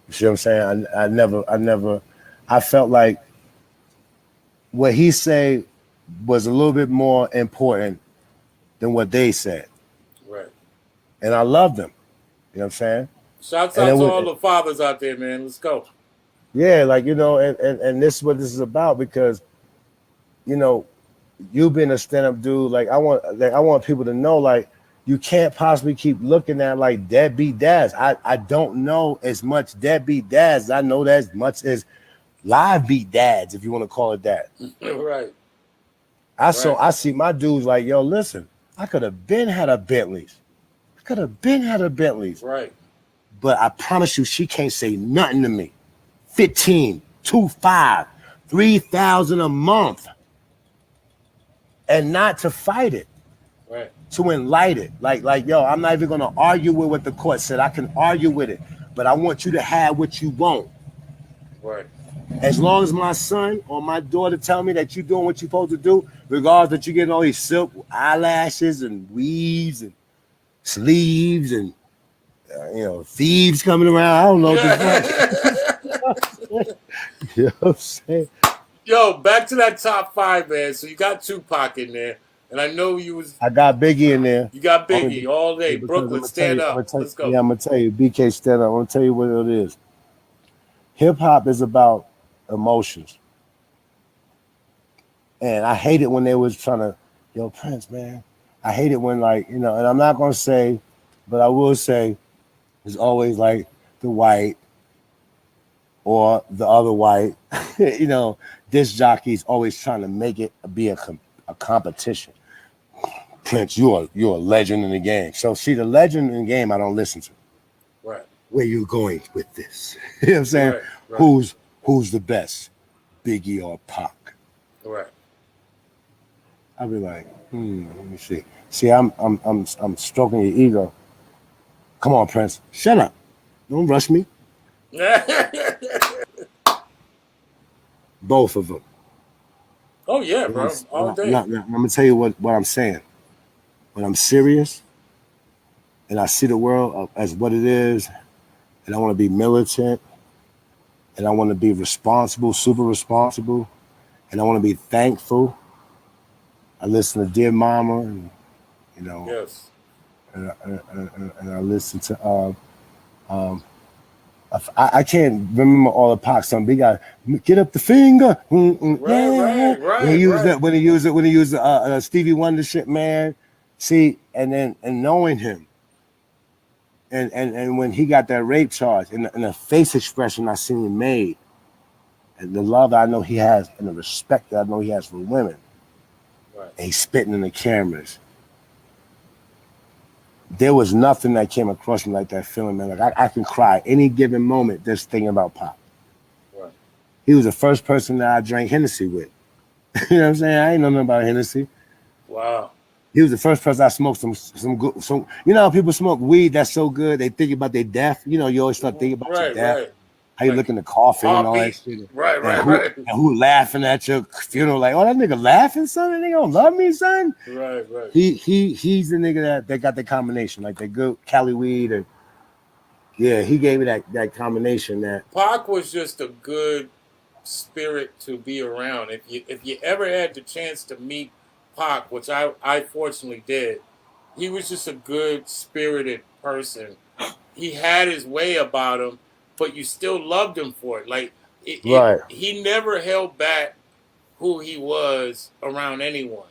Speaker 2: You see what I'm saying? I felt like what he said was a little bit more important than what they said.
Speaker 1: Right.
Speaker 2: And I loved them. You know what I'm saying?
Speaker 1: Shouts out to all the fathers out there, man. Let's go.
Speaker 2: Yeah, like, and this is what this is about because, you being a stand-up dude, like I want people to know, like, you can't possibly keep looking at like deadbeat dads. I don't know as much deadbeat dads. I know that as much as live beat dads, if you want to call it that.
Speaker 1: Right.
Speaker 2: I see my dudes like, yo, listen, I could have been had a Bentley's.
Speaker 1: Right.
Speaker 2: But I promise you, she can't say nothing to me. 15, 2.5, 3,000 a month. And not to fight it.
Speaker 1: Right.
Speaker 2: To enlighten it. Like, yo, I'm not even gonna argue with what the court said. I can argue with it, but I want you to have what you want.
Speaker 1: Right.
Speaker 2: As long as my son or my daughter tell me that you're doing what you're supposed to do, regardless that you're getting all these silk eyelashes and weaves and sleeves and thieves coming around. I don't know what you know what I'm saying?
Speaker 1: Yo, back to that top 5, man. So you got Tupac in there. And I know
Speaker 2: I got Biggie in there.
Speaker 1: You got Biggie all day. Brooklyn, stand up. Let's go.
Speaker 2: Yeah, I'm gonna tell you, BK, stand up. I'm gonna tell you what it is. Hip hop is about emotions, and I hate it when they was trying to, Prince, man. I hate it when and I'm not gonna say, but I will say, it's always like the white or the other white. You know, disc jockeys always trying to make it be a competition. Prince, you're a legend in the game. So see, the legend in the game, I don't listen to.
Speaker 1: Right.
Speaker 2: Where you going with this? You know what I'm saying?
Speaker 1: Right. Right.
Speaker 2: Who's the best, Biggie or Pac?
Speaker 1: Right.
Speaker 2: I'll be like, let me see. See, I'm stroking your ego. Come on, Prince, shut up. Don't rush me. Both of them.
Speaker 1: Oh yeah,
Speaker 2: When
Speaker 1: bro. All day.
Speaker 2: I'm gonna tell you what I'm saying. When I'm serious and I see the world as what it is, and I want to be militant, and I want to be responsible, super responsible, and I want to be thankful. I listen to Dear Mama, and you know,
Speaker 1: Yes.
Speaker 2: and I listen to. Um, I can't remember all the Pac songs. We got get up the finger,
Speaker 1: Right.
Speaker 2: yeah.
Speaker 1: Right. Right. Right.
Speaker 2: When he used Stevie Wonder shit, man. See, and knowing him, and when he got that rape charge, and the face expression I seen him made, and the love I know he has, and the respect that I know he has for women,
Speaker 1: Right.
Speaker 2: and he's spitting in the cameras. There was nothing that came across me like that feeling, man. Like I can cry any given moment just thinking about Pop.
Speaker 1: Right.
Speaker 2: He was the first person that I drank Hennessy with. You know what I'm saying? I ain't know nothing about Hennessy.
Speaker 1: Wow.
Speaker 2: He was the first person I smoked some good. Some, you know how people smoke weed that's so good they think about their death. You know, you always start thinking about your
Speaker 1: Right.
Speaker 2: death,
Speaker 1: Right.
Speaker 2: how you
Speaker 1: Like
Speaker 2: look in the coffin and all that
Speaker 1: heartbeat.
Speaker 2: shit,
Speaker 1: Right.
Speaker 2: and
Speaker 1: Right. Right.
Speaker 2: who laughing at your funeral like, oh that nigga laughing, son. That nigga don't love me, son.
Speaker 1: Right. Right.
Speaker 2: He's the nigga that got the combination like the good Cali weed and yeah, he gave me that combination that
Speaker 1: Pac was just a good spirit to be around. If you ever had the chance to meet Pac, which I fortunately did, he was just a good spirited person. He had his way about him, but you still loved him for it. Like
Speaker 2: right,
Speaker 1: he never held back who he was around anyone,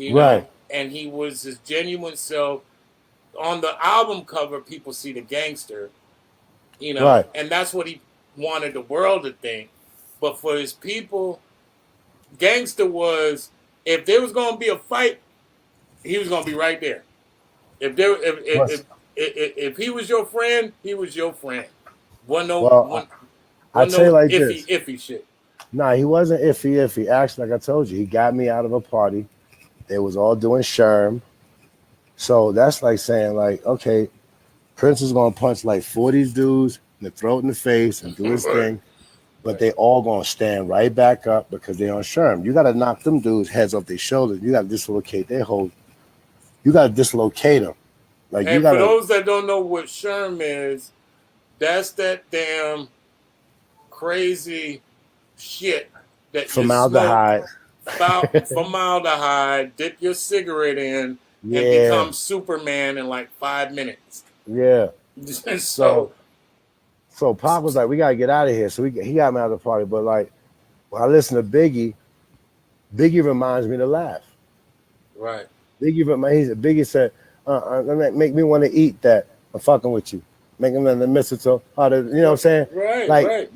Speaker 2: right,
Speaker 1: and he was his genuine self. On the album cover, people see the gangster,
Speaker 2: right,
Speaker 1: and that's what he wanted the world to think. But for his people, gangster was if there was going to be a fight, he was going to be right there. If there, if he was your friend, he was your friend. One no
Speaker 2: well
Speaker 1: one
Speaker 2: I
Speaker 1: one
Speaker 2: tell you
Speaker 1: no
Speaker 2: like
Speaker 1: iffy
Speaker 2: this.
Speaker 1: iffy shit.
Speaker 2: Nah, he wasn't iffy. Actually, like I told you, he got me out of a party. They was all doing Sherm. So that's like saying, like, okay, Prince is gonna punch like 40 dudes in the throat and the face and do his
Speaker 1: Right,
Speaker 2: thing, but
Speaker 1: right.
Speaker 2: they all gonna stand right back up because they on Sherm. You gotta knock them dudes' heads off their shoulders. You gotta dislocate their whole. You gotta dislocate them. Like you
Speaker 1: And for
Speaker 2: gotta
Speaker 1: those that don't know what Sherm is, that's that damn crazy shit that you smoke
Speaker 2: formaldehyde.
Speaker 1: formaldehyde, dip your cigarette in, and
Speaker 2: Yeah,
Speaker 1: become Superman in like 5 minutes.
Speaker 2: yeah. So
Speaker 1: So,
Speaker 2: so Pop was like, we gotta get out of here. So he got me out of the party. But like when I listen to Biggie, Biggie reminds me to laugh.
Speaker 1: right,
Speaker 2: Biggie said, make me want to eat that. I'm fucking with you. Make him the mistletoe. You know what I'm saying?
Speaker 1: right,
Speaker 2: Like,
Speaker 1: right,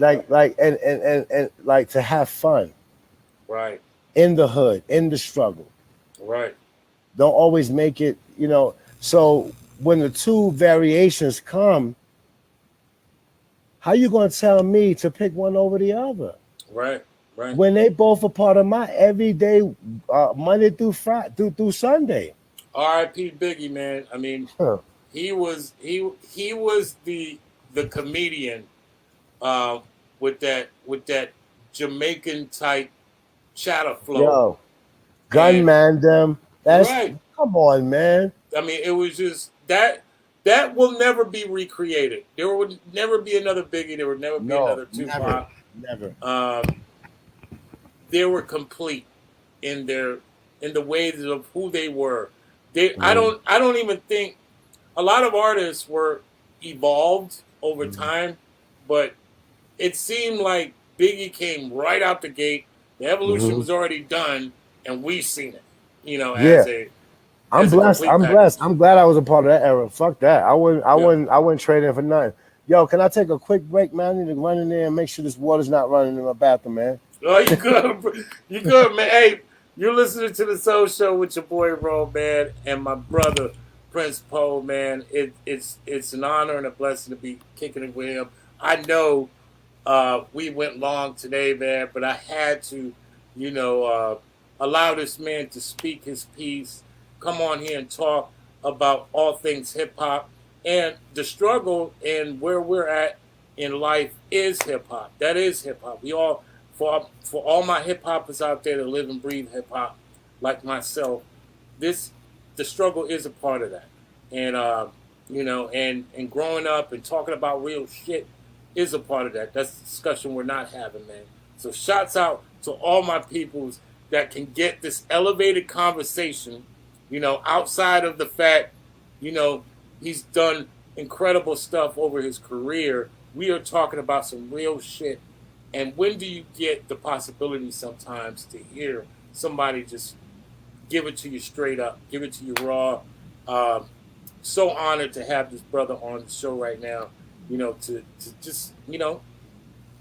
Speaker 2: and like to have fun
Speaker 1: right,
Speaker 2: in the hood, in the struggle.
Speaker 1: right,
Speaker 2: Don't always make it, you know. So when the two variations come, how you gonna tell me to pick one over the other?
Speaker 1: right, right.
Speaker 2: When they both are part of my everyday Monday through Friday through Sunday.
Speaker 1: R.I.P. Biggie, man. I mean,
Speaker 2: Huh.
Speaker 1: he was the comedian uh, with that Jamaican type chatter flow,
Speaker 2: Yo,
Speaker 1: and
Speaker 2: gunman them. That's
Speaker 1: right.
Speaker 2: come on, man.
Speaker 1: I mean, it was just that will never be recreated. There would never be another Biggie. There would never be
Speaker 2: No,
Speaker 1: another
Speaker 2: never,
Speaker 1: Tupac.
Speaker 2: never.
Speaker 1: Um, they were complete in the ways of who they were. They
Speaker 2: Mm,
Speaker 1: I don't even think a lot of artists were evolved over
Speaker 2: mm,
Speaker 1: time, but it seemed like Biggie came right out the gate. The evolution
Speaker 2: mhm.
Speaker 1: was already done, and we've seen it.
Speaker 2: Yeah, I'm
Speaker 1: As a
Speaker 2: blessed.
Speaker 1: complete
Speaker 2: I'm blessed.
Speaker 1: package.
Speaker 2: I'm glad I was a part of that era. Fuck that. I wouldn't. I
Speaker 1: Yeah.
Speaker 2: wouldn't. I wouldn't trade it for nothing. Yo, can I take a quick break, man? I need to run in there and make sure this water's not running in my bathroom, man.
Speaker 1: Oh, you good? You good, man? Hey, you're listening to the Soul Show with your boy Ro, man, and my brother Prince Poe, man. It's an honor and a blessing to be kicking it with him. I know we went long today, man, but I had to, you know, allow this man to speak his piece, come on here and talk about all things hip hop and the struggle and where we're at in life is hip hop. That is hip hop. We all, for all my hip hoppers out there that live and breathe hip hop, like myself, this the struggle is a part of that, and you know, and growing up and talking about real shit is a part of that. That's the discussion we're not having, man. So shouts out to all my peoples that can get this elevated conversation, you know, outside of the fact, you know, he's done incredible stuff over his career. We are talking about some real shit. And when do you get the possibility sometimes to hear somebody just give it to you straight up, give it to you raw? So honored to have this brother on the show right now, you know, to just, you know,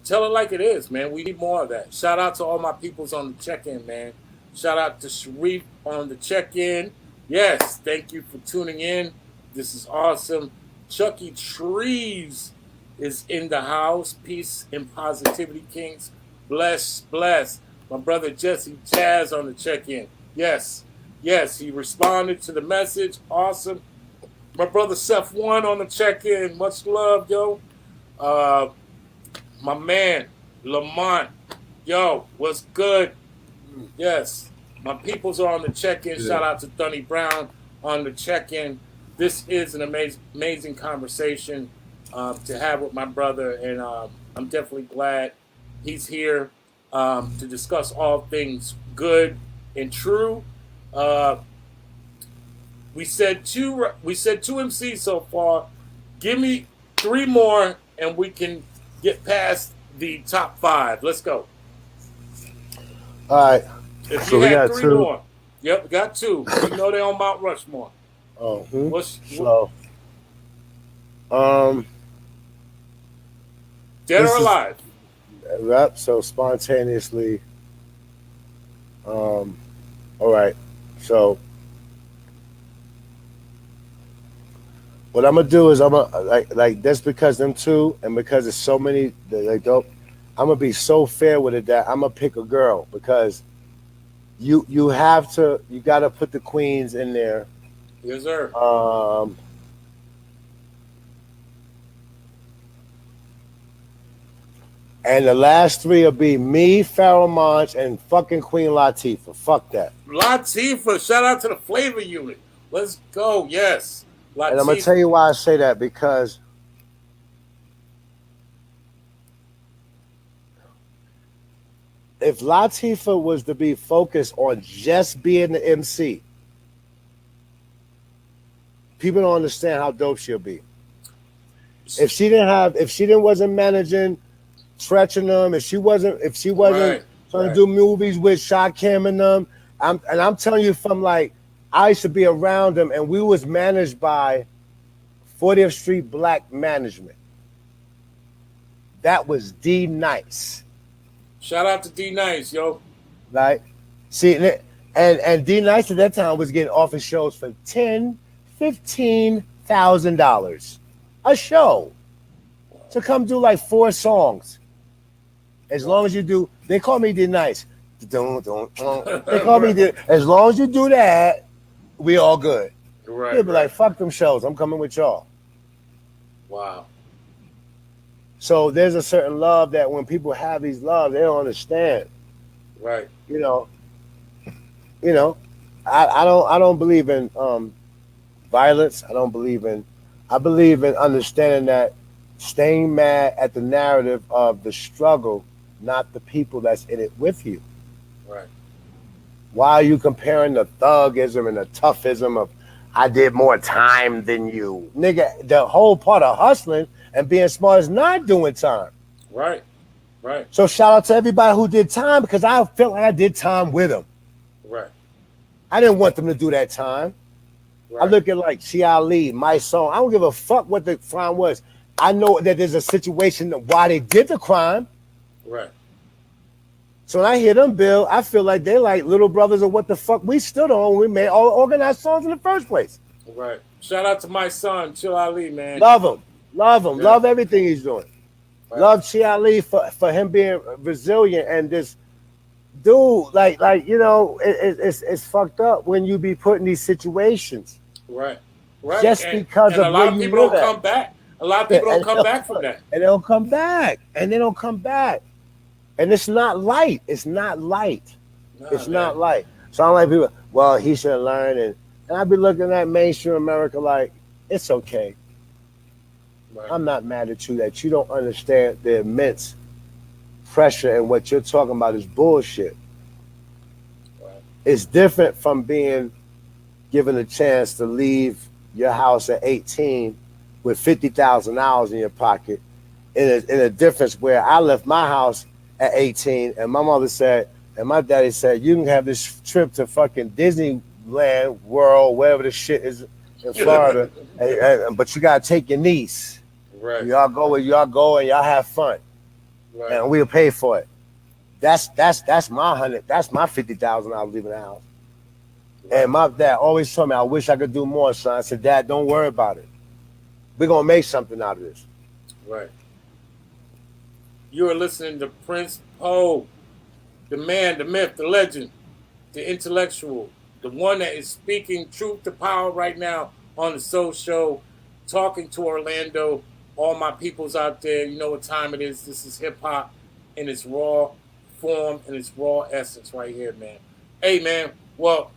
Speaker 1: tell it like it is, man. We need more of that. Shout out to all my peoples on the check-in, man. Shout out to Sharif on the check-in. Yes, thank you for tuning in. This is awesome. Chucky Trees is in the house. Peace and positivity, Kings. Bless, bless. My brother Jesse Jazz on the check-in. Yes, yes, he responded to the message. Awesome. My brother Seth One on the check-in. Much love, yo. My man, Lamont. Yo, what's good? Yes. My peoples are on the check-in. Shout out to Dunny Brown on the check-in. This is an amazing conversation to have with my brother, and I'm definitely glad he's here to discuss all things good and true. We said two MCs so far. Give me 3 more, and we can get past the top 5. Let's go.
Speaker 2: All right.
Speaker 1: If
Speaker 2: So
Speaker 1: you
Speaker 2: we
Speaker 1: had
Speaker 2: got
Speaker 1: 3
Speaker 2: 2.
Speaker 1: more, yep, we got 2. You know they're on Mount Rushmore.
Speaker 2: Oh,
Speaker 1: So, dead or alive?
Speaker 2: Yep. So spontaneously. All right. So what I'm gonna do is I'm gonna like that's because them two, and because there's so many they don't. I'm gonna be so fair with it that I'm gonna pick a girl because you gotta put the queens in there.
Speaker 1: Yes, sir.
Speaker 2: And the last 3 will be me, Pharoah Monch, and fucking Queen Latifah. Fuck that.
Speaker 1: Latifah, shout out to the Flavor Unit. Let's go. Yes. Latifah.
Speaker 2: And I'm gonna tell you why I say that, because if Latifah was to be focused on just being the MC, people don't understand how dope she'll be. If she wasn't managing Tretchenham, if she wasn't trying to do movies with Shakim and them, I'm telling you from like I used to be around them, and we was managed by 40th Street Black Management. That was D Nice.
Speaker 1: Shout out to D Nice, yo.
Speaker 2: Right? See, and D Nice at that time was getting office shows for $10,000-$15,000 a show to come do like 4 songs. As long as you do, they call me D Nice. They call me D. As long as you do that, we all good.
Speaker 1: Right.
Speaker 2: They'll be like, fuck them shows. I'm coming with y'all.
Speaker 1: Wow.
Speaker 2: So there's a certain love that when people have these loves, they don't understand.
Speaker 1: Right.
Speaker 2: You know, I don't believe in violence. I believe in understanding that staying mad at the narrative of the struggle, not the people that's in it with you.
Speaker 1: Right.
Speaker 2: Why are you comparing the thugism and the toughism of I did more time than you? Nigga, the whole part of hustling and being smart is not doing time.
Speaker 1: Right. Right.
Speaker 2: So shout out to everybody who did time, because I felt like I did time with them.
Speaker 1: Right.
Speaker 2: I didn't want them to do that time. Right. I look at like Chi Ali, my song. I don't give a fuck what the crime was. I know that there's a situation why they did the crime.
Speaker 1: Right.
Speaker 2: So when I hear them, Bill, I feel like they're like little brothers of what the fuck we stood on when we made all organized songs in the first place.
Speaker 1: Right. Shout out to my son, Chill Ali, man.
Speaker 2: Love him. Love him.
Speaker 1: Yeah.
Speaker 2: Love everything he's doing.
Speaker 1: Right.
Speaker 2: Love Chi Ali for him being resilient and this dude, like it's fucked up when you be put in these situations.
Speaker 1: Right. Right.
Speaker 2: Just because
Speaker 1: and
Speaker 2: of
Speaker 1: a lot
Speaker 2: where
Speaker 1: of
Speaker 2: you
Speaker 1: people don't
Speaker 2: live at.
Speaker 1: come back. A lot of people don't come back from that.
Speaker 2: And they don't come back. And they don't come back. And it's not light. It's not light.
Speaker 1: Nah,
Speaker 2: It's
Speaker 1: man.
Speaker 2: not light. So I'm like people, well, he should learn and I be looking at mainstream America like, it's okay.
Speaker 1: Right.
Speaker 2: I'm not mad at you that you don't understand the immense pressure and what you're talking about is bullshit.
Speaker 1: Right.
Speaker 2: It's different from being given a chance to leave your house at 18 with $50,000 in your pocket. In a difference where I left my house at 18 and my mother said, and my daddy said, you can have this trip to fucking Disneyland World, wherever the shit is in Florida, but you gotta take your niece.
Speaker 1: Right.
Speaker 2: Y'all go where y'all go and y'all have fun,
Speaker 1: Right.
Speaker 2: and we'll pay for it. That's my $100. That's my $50,000 leaving the house.
Speaker 1: Right.
Speaker 2: And my dad always told me, I wish I could do more, son. I said, Dad, don't worry about it. We're gonna make something out of this.
Speaker 1: Right. You are listening to Prince Poe, the man, the myth, the legend, the intellectual, the one that is speaking truth to power right now on the Soul Show, talking to Orlando, all my peoples out there. You know what time it is. This is hip hop in its raw form, in its raw essence right here, man. Hey, man, well,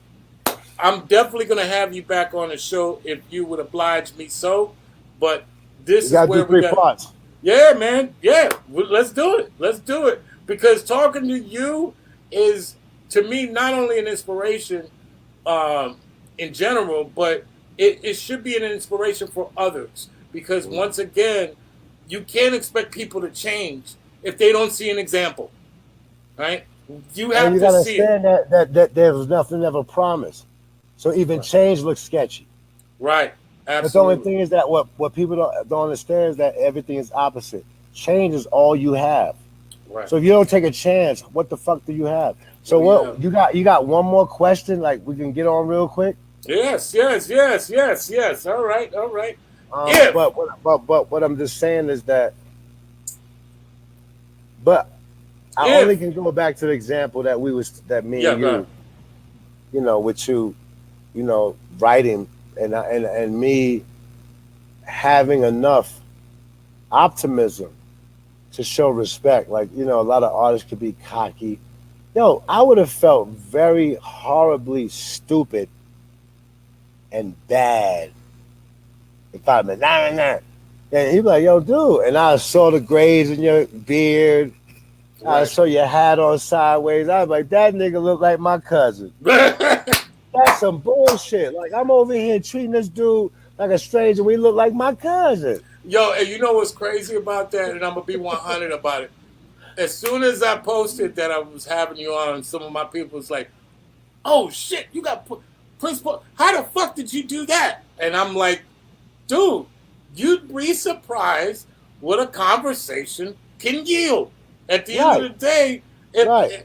Speaker 1: I'm definitely going to have you back on the show if you would oblige me so, but this is where we got...
Speaker 2: parts.
Speaker 1: Yeah, man. Yeah, let's do it. Let's do it. Because talking to you is, to me, not only an inspiration in general, but it should be an inspiration for others. Because once again, you can't expect people to change if they don't see an example, right? You have
Speaker 2: And you
Speaker 1: to
Speaker 2: gotta
Speaker 1: see
Speaker 2: understand
Speaker 1: it.
Speaker 2: that there was nothing ever promised. So even change looks sketchy.
Speaker 1: Right.
Speaker 2: But the
Speaker 1: Absolutely.
Speaker 2: only thing is that what people don't understand is that everything is opposite. Change is all you have.
Speaker 1: Right.
Speaker 2: So if you don't take a chance, what the fuck do you have? So
Speaker 1: What do
Speaker 2: you got one more question? Like we can get on real quick.
Speaker 1: Yes. All right. If
Speaker 2: But what I'm just saying is that, but I
Speaker 1: If.
Speaker 2: only can go back to the example that me
Speaker 1: Yeah,
Speaker 2: and
Speaker 1: go
Speaker 2: you,
Speaker 1: ahead.
Speaker 2: with you, writing and me having enough optimism to show respect. Like, a lot of artists could be cocky. Yo, I would have felt very horribly stupid and bad if I'd been, nah. And he'd be like, yo, dude. And I saw the grays in your beard. I
Speaker 1: Right.
Speaker 2: saw your hat on sideways. I was like, that nigga look like my cousin. That's some bullshit. Like, I'm over here treating this dude like a stranger. We look like my cousin.
Speaker 1: Yo, and you know what's crazy about that? And I'm gonna be 100 about it. As soon as I posted that I was having you on, some of my people was like, "Oh shit, you got Prince Paul. How the fuck did you do that?" And I'm like, "Dude, you'd be surprised what a conversation can yield. At the end of the day,
Speaker 2: Right.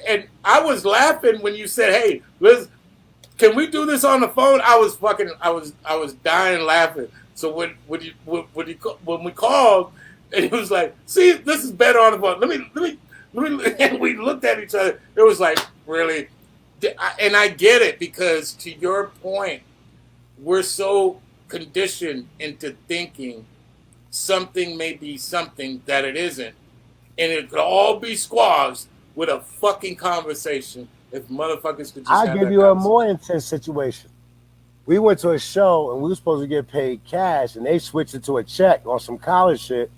Speaker 1: and I was laughing when you said, "Hey, can we do this on the phone?" I was dying laughing. So when we called, and he was like, "See, this is better on the phone. Let me," and we looked at each other. It was like, really, and I get it because to your point, we're so conditioned into thinking something may be something that it isn't, and it could all be squashed with a fucking conversation. If motherfuckers could just
Speaker 2: I'll
Speaker 1: have
Speaker 2: give
Speaker 1: that
Speaker 2: you a
Speaker 1: conversation.
Speaker 2: more intense situation. We went to a show and we were supposed to get paid cash, and they switched it to a check on some college shit.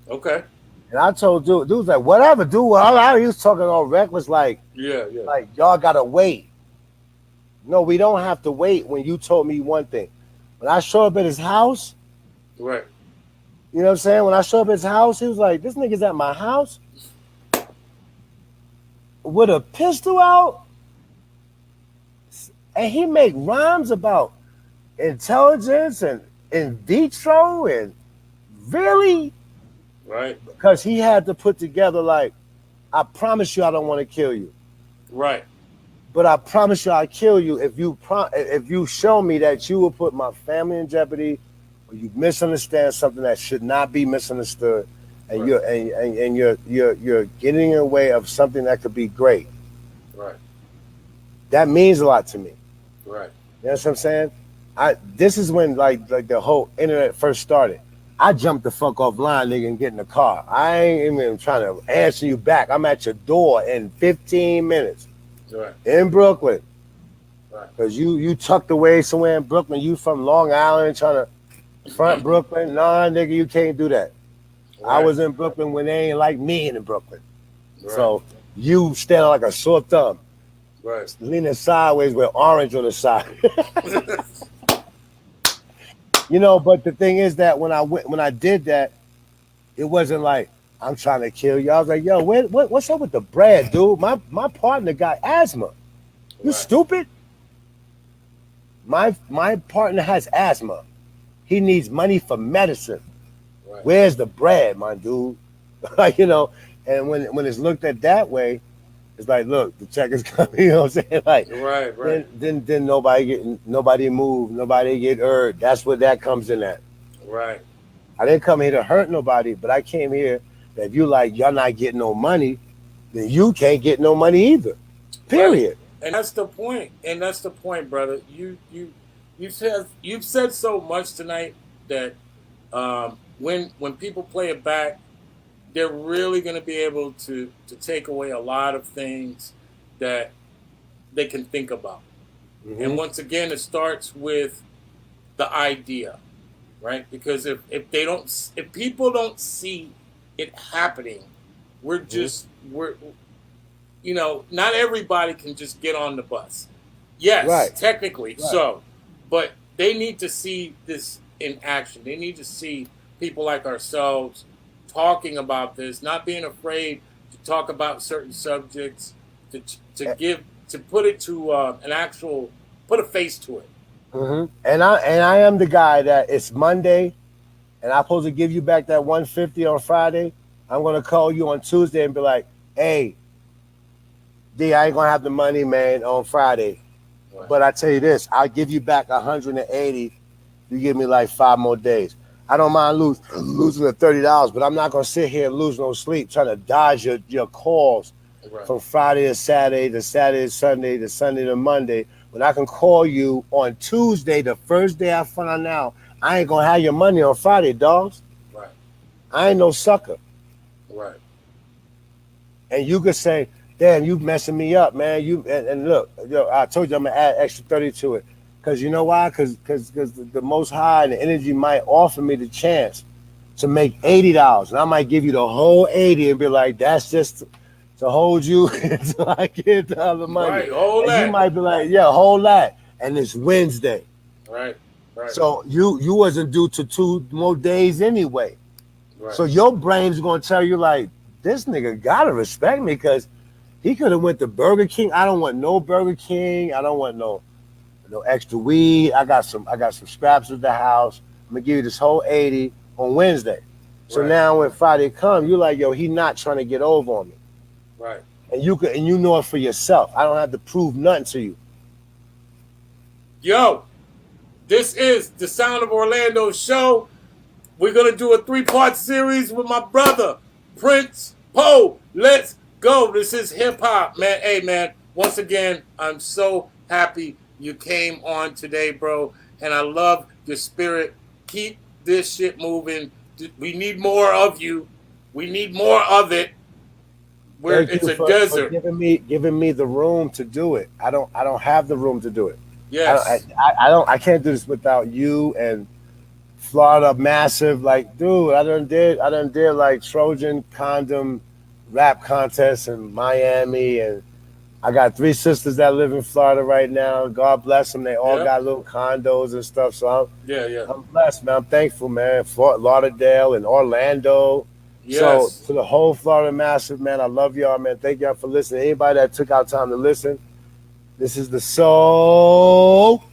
Speaker 1: Okay.
Speaker 2: And I told dude was like, whatever, dude. He was talking all reckless, like
Speaker 1: Yeah.
Speaker 2: y'all gotta wait. No, we don't have to wait. When you told me one thing, when I show up at his house,
Speaker 1: Right.
Speaker 2: you know what I'm saying? When I show up at his house, he was like, this nigga's at my house with a pistol out, and he make rhymes about intelligence and in vitro and really?
Speaker 1: Right.
Speaker 2: Because he had to put together like, I promise you I don't want to kill you.
Speaker 1: Right.
Speaker 2: But I promise you I'll kill you if you show me that you will put my family in jeopardy or you misunderstand something that should not be misunderstood and
Speaker 1: Right.
Speaker 2: you're getting in the way of something that could be great.
Speaker 1: Right.
Speaker 2: That means a lot to me.
Speaker 1: Right.
Speaker 2: You know what I'm saying? This is when like the whole internet first started. I jumped the fuck offline, nigga, and get in the car. I ain't even trying to answer you back. I'm at your door in 15 minutes
Speaker 1: Right.
Speaker 2: in Brooklyn.
Speaker 1: Right.
Speaker 2: Cause you tucked away somewhere in Brooklyn. You from Long Island trying to front Brooklyn. Nah, nigga, you can't do that. I
Speaker 1: Right.
Speaker 2: was in Brooklyn when they ain't like me in Brooklyn.
Speaker 1: Right.
Speaker 2: So you standing like a sore thumb,
Speaker 1: Right.
Speaker 2: leaning sideways with orange on the side. You know, but the thing is that when I did that, it wasn't like I'm trying to kill you. I was like, yo, what's up with the bread, dude? My partner got asthma. You
Speaker 1: Right.
Speaker 2: stupid? My partner has asthma. He needs money for medicine.
Speaker 1: Right.
Speaker 2: Where's the bread, my dude? Like, you know, and when it's looked at that way, it's like, look, the check is coming. You know what I'm saying? Like,
Speaker 1: Right. Right.
Speaker 2: then nobody move, nobody get hurt. That's what that comes in at.
Speaker 1: Right.
Speaker 2: I didn't come here to hurt nobody, but I came here that if you like y'all not getting no money, then you can't get no money either. Period.
Speaker 1: Right. And that's the point. And that's the point, brother. You've said so much tonight that when people play it back, they're really going to be able to take away a lot of things that they can think about.
Speaker 2: Mm-hmm.
Speaker 1: And once again, it starts with the idea, right? Because if people don't see it happening, we're just we're not everybody can just get on the bus. Yes,
Speaker 2: Right.
Speaker 1: technically
Speaker 2: Right.
Speaker 1: so, but they need to see this in action. They need to see people like ourselves talking about this, not being afraid to talk about certain subjects, to put it to put a face to it.
Speaker 2: Mm-hmm. And I am the guy that it's Monday, and I'm supposed to give you back that 150 on Friday. I'm gonna call you on Tuesday and be like, hey, D, I ain't gonna have the money, man, on Friday.
Speaker 1: Right.
Speaker 2: But I tell you this, I'll give you back 180. You give me like 5 more days. I don't mind losing the $30, but I'm not gonna sit here and lose no sleep trying to dodge your calls
Speaker 1: Right.
Speaker 2: from Friday to Saturday to Saturday to Sunday to Sunday to Monday. When I can call you on Tuesday, the first day I find out, I ain't gonna have your money on Friday, dogs.
Speaker 1: Right.
Speaker 2: I ain't no sucker.
Speaker 1: Right.
Speaker 2: And you could say, damn, you messing me up, man. And look, I told you I'm gonna add extra 30 to it. Cause you know why? Cause the Most High and the energy might offer me the chance to make $80. And I might give you the whole 80 and be like, that's just to hold you until I get the other money.
Speaker 1: Right. Hold
Speaker 2: and
Speaker 1: that.
Speaker 2: you might be like, yeah, hold that. And it's Wednesday.
Speaker 1: Right. Right.
Speaker 2: So you wasn't due to 2 more days anyway.
Speaker 1: Right.
Speaker 2: So your brain's gonna tell you like, this nigga gotta respect me because he could have went to Burger King. I don't want no Burger King. I don't want no extra weed. I got some scraps at the house. I'm gonna give you this whole 80 on Wednesday. So
Speaker 1: Right.
Speaker 2: now when Friday comes, you're like, yo, he not trying to get over on me.
Speaker 1: Right.
Speaker 2: And you know it for yourself. I don't have to prove nothing to you.
Speaker 1: Yo, this is the Sound of Orlando show. We're gonna do a 3-part series with my brother, Prince Poe. Let's go. This is hip hop, man. Hey, man. Once again, I'm so happy you came on today, bro. And I love your spirit. Keep this shit moving. We need more of you. We need more of it. Where
Speaker 2: Thank
Speaker 1: it's
Speaker 2: you
Speaker 1: a
Speaker 2: for
Speaker 1: desert.
Speaker 2: giving me the room to do it. I don't have the room to do it.
Speaker 1: Yes.
Speaker 2: I can't do this without you and Florida Massive. Like, dude, I done did like Trojan Condom rap contests in Miami, and I got 3 sisters that live in Florida right now. God bless them. They all got little condos and stuff. So I'm blessed, man. I'm thankful, man. Fort Lauderdale and Orlando.
Speaker 1: Yes.
Speaker 2: So to the whole Florida Massive, man, I love y'all, man. Thank y'all for listening. Anybody that took out time to listen, this is the Soul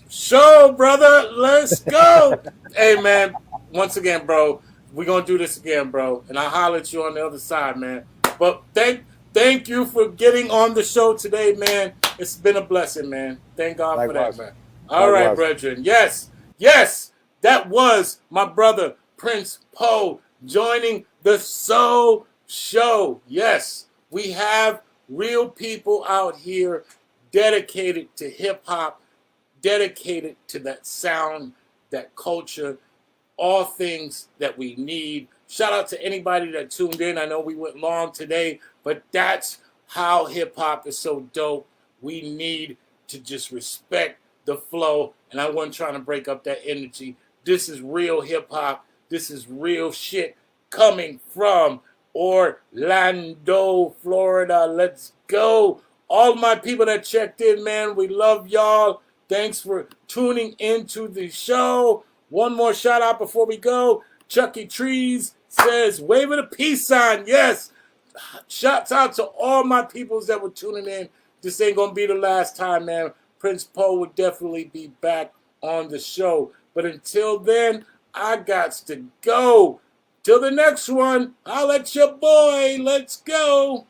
Speaker 1: Show, brother. Let's go. Hey, man. Once again, bro, we're gonna do this again, bro. And I'll holler at you on the other side, man. But thank you for getting on the show today, man. It's been a blessing, man. Thank God for that,
Speaker 2: Likewise.
Speaker 1: man. All right,
Speaker 2: Likewise.
Speaker 1: brethren. Yes, yes, that was my brother Prince Poe joining the Soul Show. Yes, we have real people out here dedicated to hip hop, dedicated to that sound, that culture, all things that we need. Shout out to anybody that tuned in. I know we went long today, but that's how hip hop is so dope. We need to just respect the flow, and I wasn't trying to break up that energy. This is real hip hop. This is real shit coming from Orlando, Florida. Let's go. All my people that checked in, man, we love y'all. Thanks for tuning into the show. One more shout out before we go. Chucky Trees says, wave of the peace sign. Yes. Shouts out to all my peoples that were tuning in. This ain't going to be the last time, man. Prince Poe will definitely be back on the show. But until then, I got to go. Till the next one, I'll let your boy. Let's go.